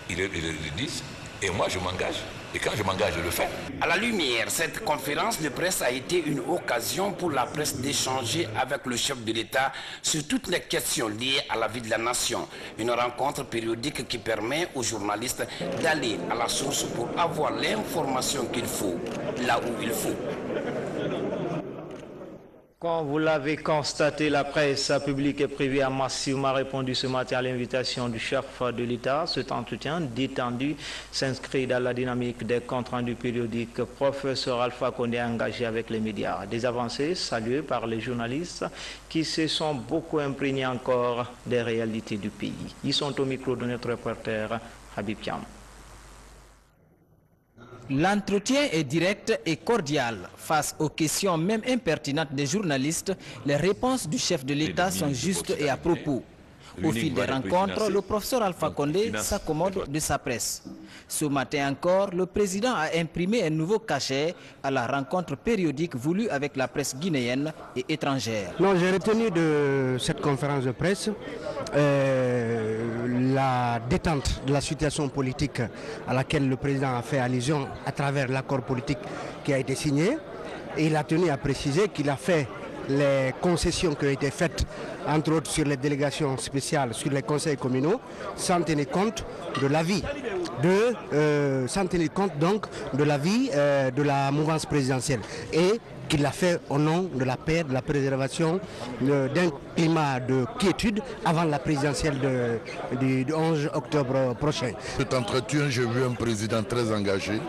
ils le disent. Et moi, je m'engage. Et quand je m'engage, je le fais. À la lumière, cette conférence de presse a été une occasion pour la presse d'échanger avec le chef de l'État sur toutes les questions liées à la vie de la nation. Une rencontre périodique qui permet aux journalistes d'aller à la source pour avoir l'information qu'il faut, là où il faut. Comme vous l'avez constaté, la presse publique et privée a massivement répondu ce matin à l'invitation du chef de l'État. Cet entretien détendu s'inscrit dans la dynamique des comptes rendus périodiques. Professeur Alpha Condé engagé avec les médias. Des avancées saluées par les journalistes qui se sont beaucoup imprégnés encore des réalités du pays. Ils sont au micro de notre reporter Habib Kiam. L'entretien est direct et cordial. Face aux questions même impertinentes des journalistes, les réponses du chef de l'État sont justes et à propos. Au fil des rencontres, le professeur Alpha Condé s'accommode de sa presse. Ce matin encore, le président a imprimé un nouveau cachet à la rencontre périodique voulue avec la presse guinéenne et étrangère. Non, j'ai retenu de cette conférence de presse la détente de la situation politique à laquelle le président a fait allusion à travers l'accord politique qui a été signé. Et il a tenu à préciser qu'il a fait les concessions qui ont été faites, entre autres sur les délégations spéciales, sur les conseils communaux, sans tenir compte de l'avis de la mouvance présidentielle. Et qu'il l'a fait au nom de la paix, de la préservation d'un climat de quiétude avant la présidentielle du 11 octobre prochain. Cet entretien, j'ai vu un président très engagé,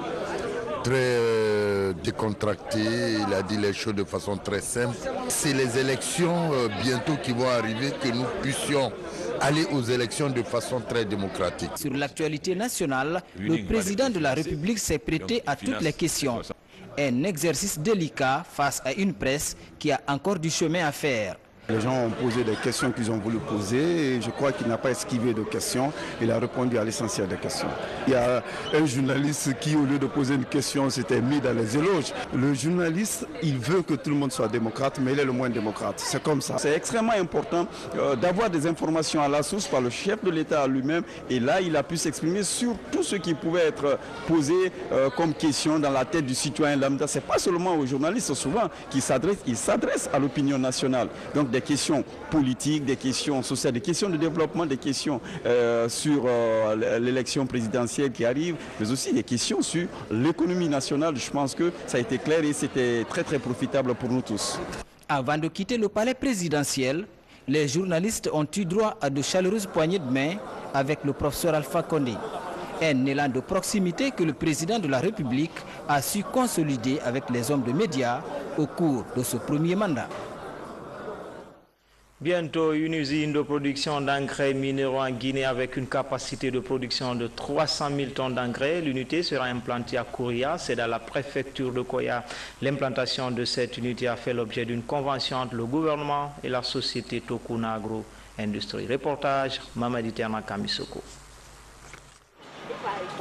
très décontracté, il a dit les choses de façon très simple. C'est les élections bientôt qui vont arriver, que nous puissions aller aux élections de façon très démocratique. Sur l'actualité nationale, le président de la République s'est prêté à toutes les questions. Un exercice délicat face à une presse qui a encore du chemin à faire. Les gens ont posé des questions qu'ils ont voulu poser et je crois qu'il n'a pas esquivé de questions. Il a répondu à l'essentiel des questions. Il y a un journaliste qui, au lieu de poser une question, s'était mis dans les éloges. Le journaliste, il veut que tout le monde soit démocrate, mais il est le moins démocrate. C'est comme ça. C'est extrêmement important d'avoir des informations à la source par le chef de l'État lui-même. Et là, il a pu s'exprimer sur tout ce qui pouvait être posé comme question dans la tête du citoyen lambda. Ce n'est pas seulement aux journalistes, souvent, qui s'adressent à l'opinion nationale. Donc, des questions politiques, des questions sociales, des questions de développement, des questions sur l'élection présidentielle qui arrive, mais aussi des questions sur l'économie nationale. Je pense que ça a été clair et c'était très très profitable pour nous tous. Avant de quitter le palais présidentiel, les journalistes ont eu droit à de chaleureuses poignées de main avec le professeur Alpha Condé. Un élan de proximité que le président de la République a su consolider avec les hommes de médias au cours de ce premier mandat. Bientôt, une usine de production d'engrais minéraux en Guinée avec une capacité de production de 300 000 tonnes d'engrais. L'unité sera implantée à Kouria, c'est dans la préfecture de Koya. L'implantation de cette unité a fait l'objet d'une convention entre le gouvernement et la société Tokuna Agro Industrie. Reportage Mamadi Terna Kamisoko.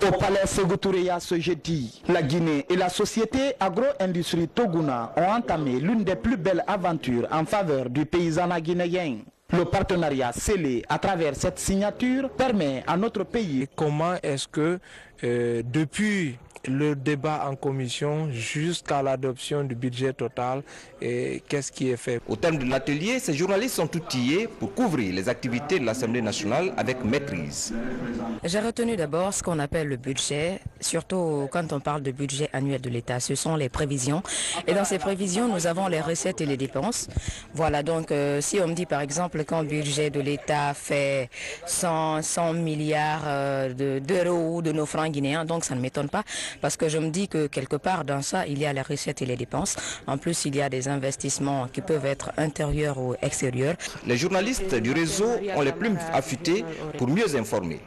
Au palais Sékou Touréa ce jeudi, la Guinée et la société agro-industrie Toguna ont entamé l'une des plus belles aventures en faveur du paysanat guinéen. Le partenariat scellé à travers cette signature permet à notre pays... Comment est-ce que depuis le débat en commission jusqu'à l'adoption du budget total, qu'est-ce qui est fait? Au terme de l'atelier, ces journalistes sont outillés pour couvrir les activités de l'Assemblée nationale avec maîtrise. J'ai retenu d'abord ce qu'on appelle le budget, surtout quand on parle de budget annuel de l'État. Ce sont les prévisions. Et dans ces prévisions, nous avons les recettes et les dépenses. Voilà, donc si on me dit par exemple qu'un budget de l'État fait 100 milliards d'euros ou de nos francs guinéens, donc ça ne m'étonne pas. Parce que je me dis que quelque part dans ça, il y a les recettes et les dépenses. En plus, il y a des investissements qui peuvent être intérieurs ou extérieurs. Les journalistes du réseau ont les plumes affûtées pour mieux informer.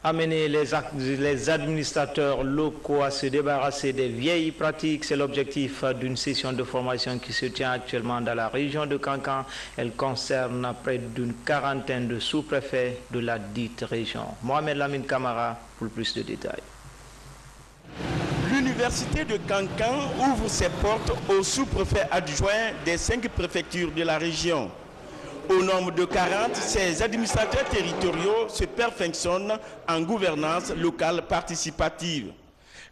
Amener les administrateurs locaux à se débarrasser des vieilles pratiques, c'est l'objectif d'une session de formation qui se tient actuellement dans la région de Kankan. Elle concerne près d'une quarantaine de sous-préfets de la dite région. Mohamed Lamine Kamara pour plus de détails. L'université de Kankan ouvre ses portes aux sous-préfets adjoints des 5 préfectures de la région. Au nombre de 40, ces administrateurs territoriaux se perfectionnent en gouvernance locale participative.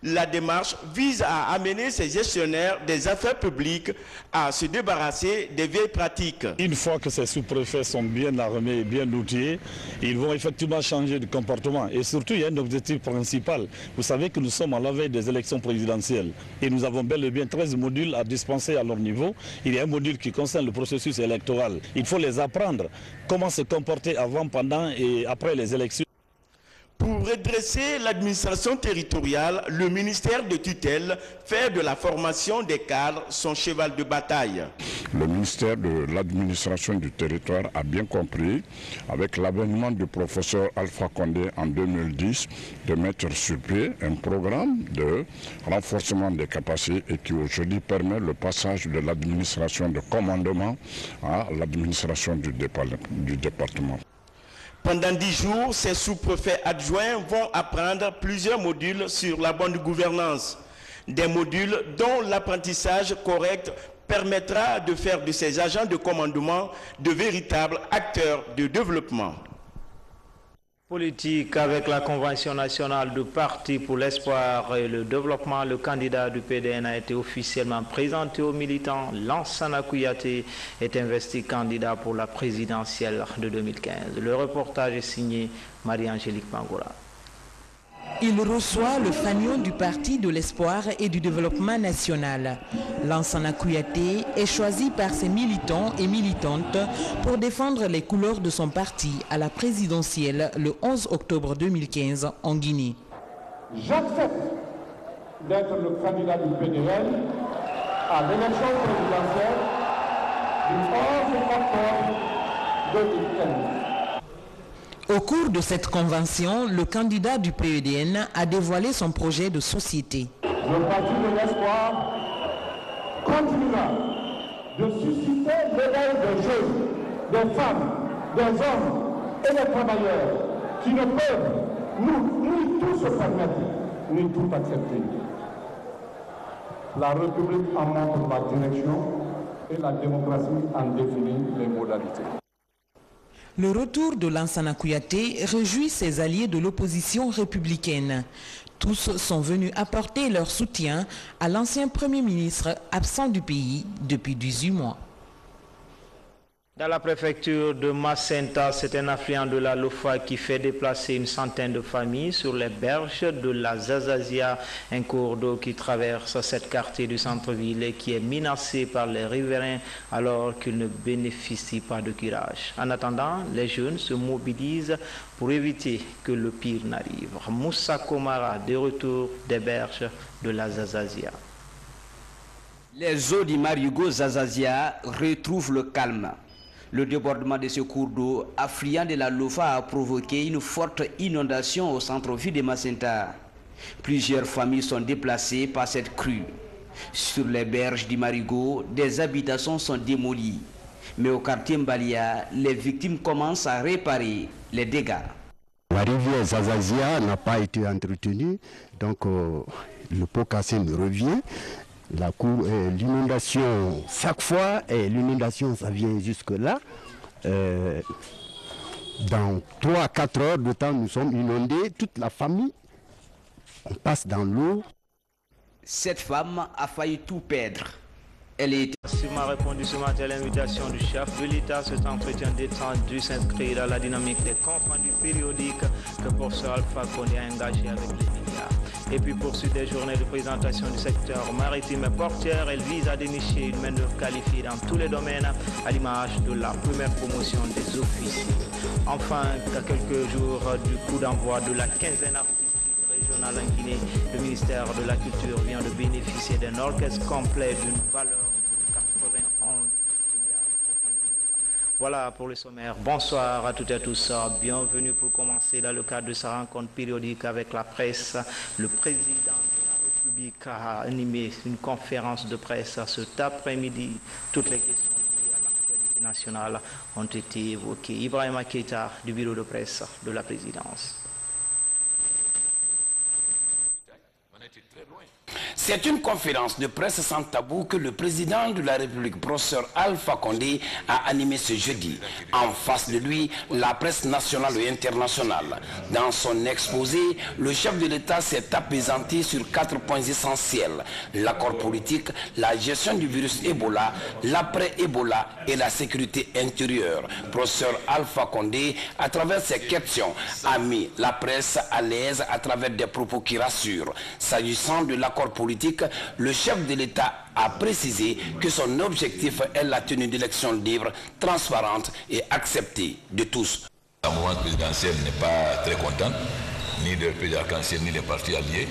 La démarche vise à amener ces gestionnaires des affaires publiques à se débarrasser des vieilles pratiques. Une fois que ces sous-préfets sont bien armés et bien outillés, ils vont effectivement changer de comportement. Et surtout, il y a un objectif principal. Vous savez que nous sommes à la veille des élections présidentielles et nous avons bel et bien 13 modules à dispenser à leur niveau. Il y a un module qui concerne le processus électoral. Il faut les apprendre, comment se comporter avant, pendant et après les élections. Pour redresser l'administration territoriale, le ministère de tutelle fait de la formation des cadres son cheval de bataille. Le ministère de l'administration du territoire a bien compris, avec l'avènement du professeur Alpha Condé en 2010, de mettre sur pied un programme de renforcement des capacités et qui aujourd'hui permet le passage de l'administration de commandement à l'administration du département. Pendant 10 jours, ces sous-préfets adjoints vont apprendre plusieurs modules sur la bonne gouvernance. Des modules dont l'apprentissage correct permettra de faire de ces agents de commandement de véritables acteurs de développement. Politique avec la Convention nationale du Parti pour l'espoir et le développement, le candidat du PDN a été officiellement présenté aux militants. Lansana Kouyaté est investi candidat pour la présidentielle de 2015. Le reportage est signé Marie-Angélique Mangora. Il reçoit le fanion du Parti de l'espoir et du développement national. Lansana Kouyaté est choisi par ses militants et militantes pour défendre les couleurs de son parti à la présidentielle le 11 octobre 2015 en Guinée. J'accepte d'être le candidat du PDN à l'élection présidentielle du 11 octobre 2015. Au cours de cette convention, le candidat du PEDN a dévoilé son projet de société. Le Parti de l'espoir continuera de susciter l'éveil des jeunes, des femmes, des hommes et des travailleurs qui ne peuvent ni tout se permettre, ni tout accepter. La République en montre la direction et la démocratie en définit les modalités. Le retour de Lansana Kouyaté réjouit ses alliés de l'opposition républicaine. Tous sont venus apporter leur soutien à l'ancien Premier ministre absent du pays depuis 18 mois. Dans la préfecture de Macenta, c'est un affluent de la Lofa qui fait déplacer une centaine de familles sur les berges de la Zazazia, un cours d'eau qui traverse cette quartier du centre-ville et qui est menacé par les riverains alors qu'ils ne bénéficient pas de curage. En attendant, les jeunes se mobilisent pour éviter que le pire n'arrive. Moussa Komara, de retour des berges de la Zazazia. Les eaux du Marigo Zazazia retrouvent le calme. Le débordement de ce cours d'eau affluent de la Lofa a provoqué une forte inondation au centre-ville de Macenta. Plusieurs familles sont déplacées par cette crue. Sur les berges du Marigo, des habitations sont démolies. Mais au quartier Mbalia, les victimes commencent à réparer les dégâts. La rivière Zazazia n'a pas été entretenue, donc le pot cassé me revient. L'inondation, chaque fois, l'inondation, ça vient jusque là. Dans 3 à 4 heures de temps, nous sommes inondés, toute la famille, on passe dans l'eau. Cette femme a failli tout perdre. Elle est... m'a répondu ce matin à l'invitation du chef de l'État. Cet entretien détendu s'inscrit dans la dynamique des comptes rendus périodiques que le professeur Alpha Condé a engagé avec les médias. Et puis poursuite des journées de présentation du secteur maritime et portuaire, elle vise à dénicher une main-d'œuvre qualifiée dans tous les domaines, à l'image de la première promotion des officiers. Enfin, à quelques jours du coup d'envoi de la quinzaine régionale en Guinée, le ministère de la Culture vient de bénéficier d'un orchestre complet d'une valeur de 91 milliards. Voilà pour le sommaire. Bonsoir à toutes et à tous. Bienvenue pour commencer dans le cadre de sa rencontre périodique avec la presse. Le président de la République a animé une conférence de presse cet après-midi. Toutes les questions liées à l'actualité nationale ont été évoquées. Ibrahima Keita du bureau de presse de la présidence. C'est une conférence de presse sans tabou que le président de la République, professeur Alpha Condé, a animée ce jeudi. En face de lui, la presse nationale et internationale. Dans son exposé, le chef de l'État s'est appesanti sur 4 points essentiels. L'accord politique, la gestion du virus Ebola, l'après-Ebola et la sécurité intérieure. Professeur Alpha Condé, à travers ses questions, a mis la presse à l'aise à travers des propos qui rassurent. S'agissant de l'accord politique, le chef de l'État a précisé que son objectif est la tenue d'élections libres, transparentes et acceptées de tous. La mouvance présidentielle n'est pas très contente, ni le président arc-en-ciel, ni les partis alliés.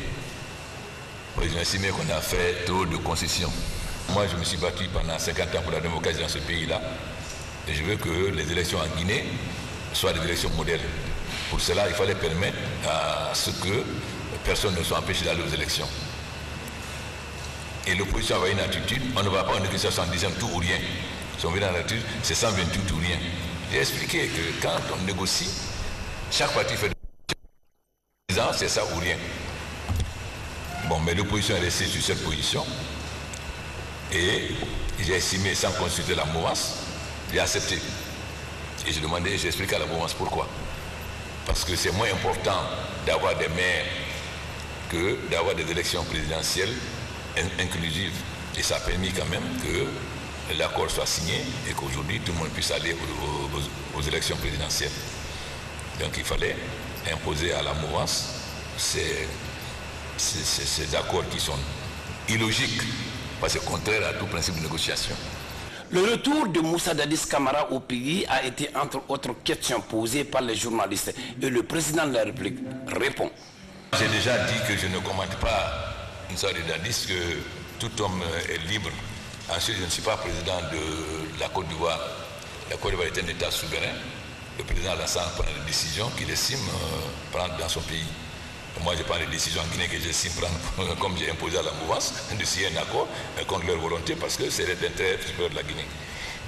Ils ont estimé qu'on a fait trop de concessions. Moi, je me suis battu pendant 50 ans pour la démocratie dans ce pays-là. Et je veux que les élections en Guinée soient des élections modèles. Pour cela, il fallait permettre à ce que personne ne soit empêché d'aller aux élections. Et l'opposition avait une attitude, on ne va pas en négociation en disant tout ou rien. Si on vient dans l'attitude, c'est 128 ou rien. J'ai expliqué que quand on négocie, chaque parti fait des ans, c'est ça ou rien. Bon, mais l'opposition est restée sur cette position. Et j'ai estimé, sans consulter la mouvance, j'ai accepté. Et j'ai demandé, j'ai expliqué à la mouvance pourquoi. Parce que c'est moins important d'avoir des maires que d'avoir des élections présidentielles inclusive. Et ça a permis quand même que l'accord soit signé et qu'aujourd'hui tout le monde puisse aller aux élections présidentielles. Donc il fallait imposer à la mouvance ces accords qui sont illogiques, parce que c'est contraire à tout principe de négociation. Le retour de Moussa Dadis Camara au pays a été entre autres questions posées par les journalistes et le président de la République répond. J'ai déjà dit que je ne commente pas une sorte de Dadis, que tout homme est libre. Ensuite, je ne suis pas président de la Côte d'Ivoire. La Côte d'Ivoire est un État souverain. Le président Alassane prend des décisions qu'il estime prendre dans son pays. Et moi, je prends des décisions en Guinée que j'estime prendre, comme j'ai imposé à la mouvance, de signer un accord contre leur volonté, parce que c'est l'intérêt supérieur de la Guinée.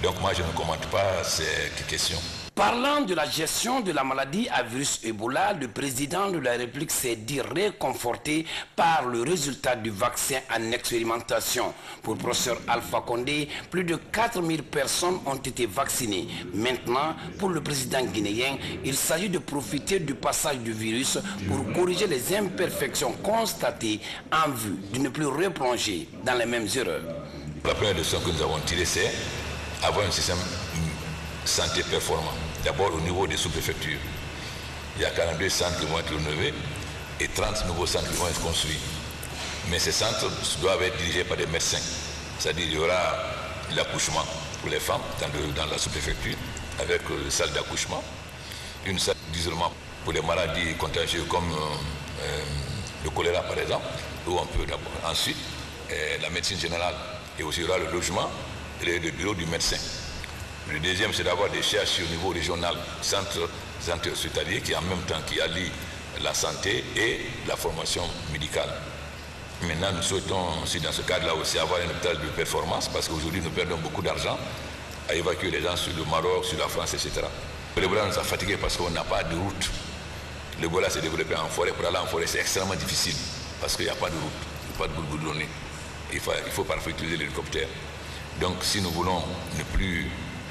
Donc moi, je ne commente pas ces questions. Parlant de la gestion de la maladie à virus Ebola, le président de la République s'est dit réconforté par le résultat du vaccin en expérimentation. Pour le professeur Alpha Condé, plus de 4000 personnes ont été vaccinées. Maintenant, pour le président guinéen, il s'agit de profiter du passage du virus pour corriger les imperfections constatées en vue de ne plus replonger dans les mêmes erreurs. La première leçon que nous avons tirée, c'est avoir un système santé performant. D'abord au niveau des sous-préfectures. Il y a 42 centres qui vont être rénovés et 30 nouveaux centres qui vont être construits. Mais ces centres doivent être dirigés par des médecins. C'est-à-dire qu'il y aura l'accouchement pour les femmes dans la sous-préfecture, avec une salle d'accouchement, une salle d'isolement pour les maladies contagieuses comme le choléra par exemple, où on peut d'abord. Ensuite, la médecine générale, et aussi il y aura le logement et le bureau du médecin. Le deuxième, c'est d'avoir des chercheurs au niveau régional, centres hospitaliers qui en même temps qui allient la santé et la formation médicale. Maintenant, nous souhaitons aussi dans ce cadre-là aussi avoir un hôpital de performance, parce qu'aujourd'hui nous perdons beaucoup d'argent à évacuer les gens sur le Maroc, sur la France, etc. L'Ebola nous a fatigués parce qu'on n'a pas de route. L'Ebola s'est développé en forêt. Pour aller en forêt, c'est extrêmement difficile parce qu'il n'y a pas de route, il n'y a pas de goudronné. Il faut parfois utiliser l'hélicoptère. Donc si nous voulons ne plus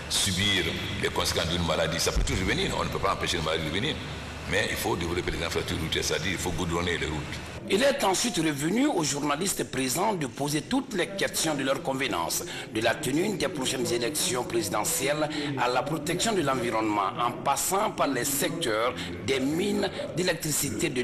subir les conséquences d'une maladie, ça peut toujours venir, on ne peut pas empêcher une maladie de venir, mais il faut développer des infrastructures routières, c'est-à-dire il faut goudronner les routes. Il est ensuite revenu aux journalistes présents de poser toutes les questions de leur convenance, de la tenue des prochaines élections présidentielles à la protection de l'environnement, en passant par les secteurs des mines d'électricité, de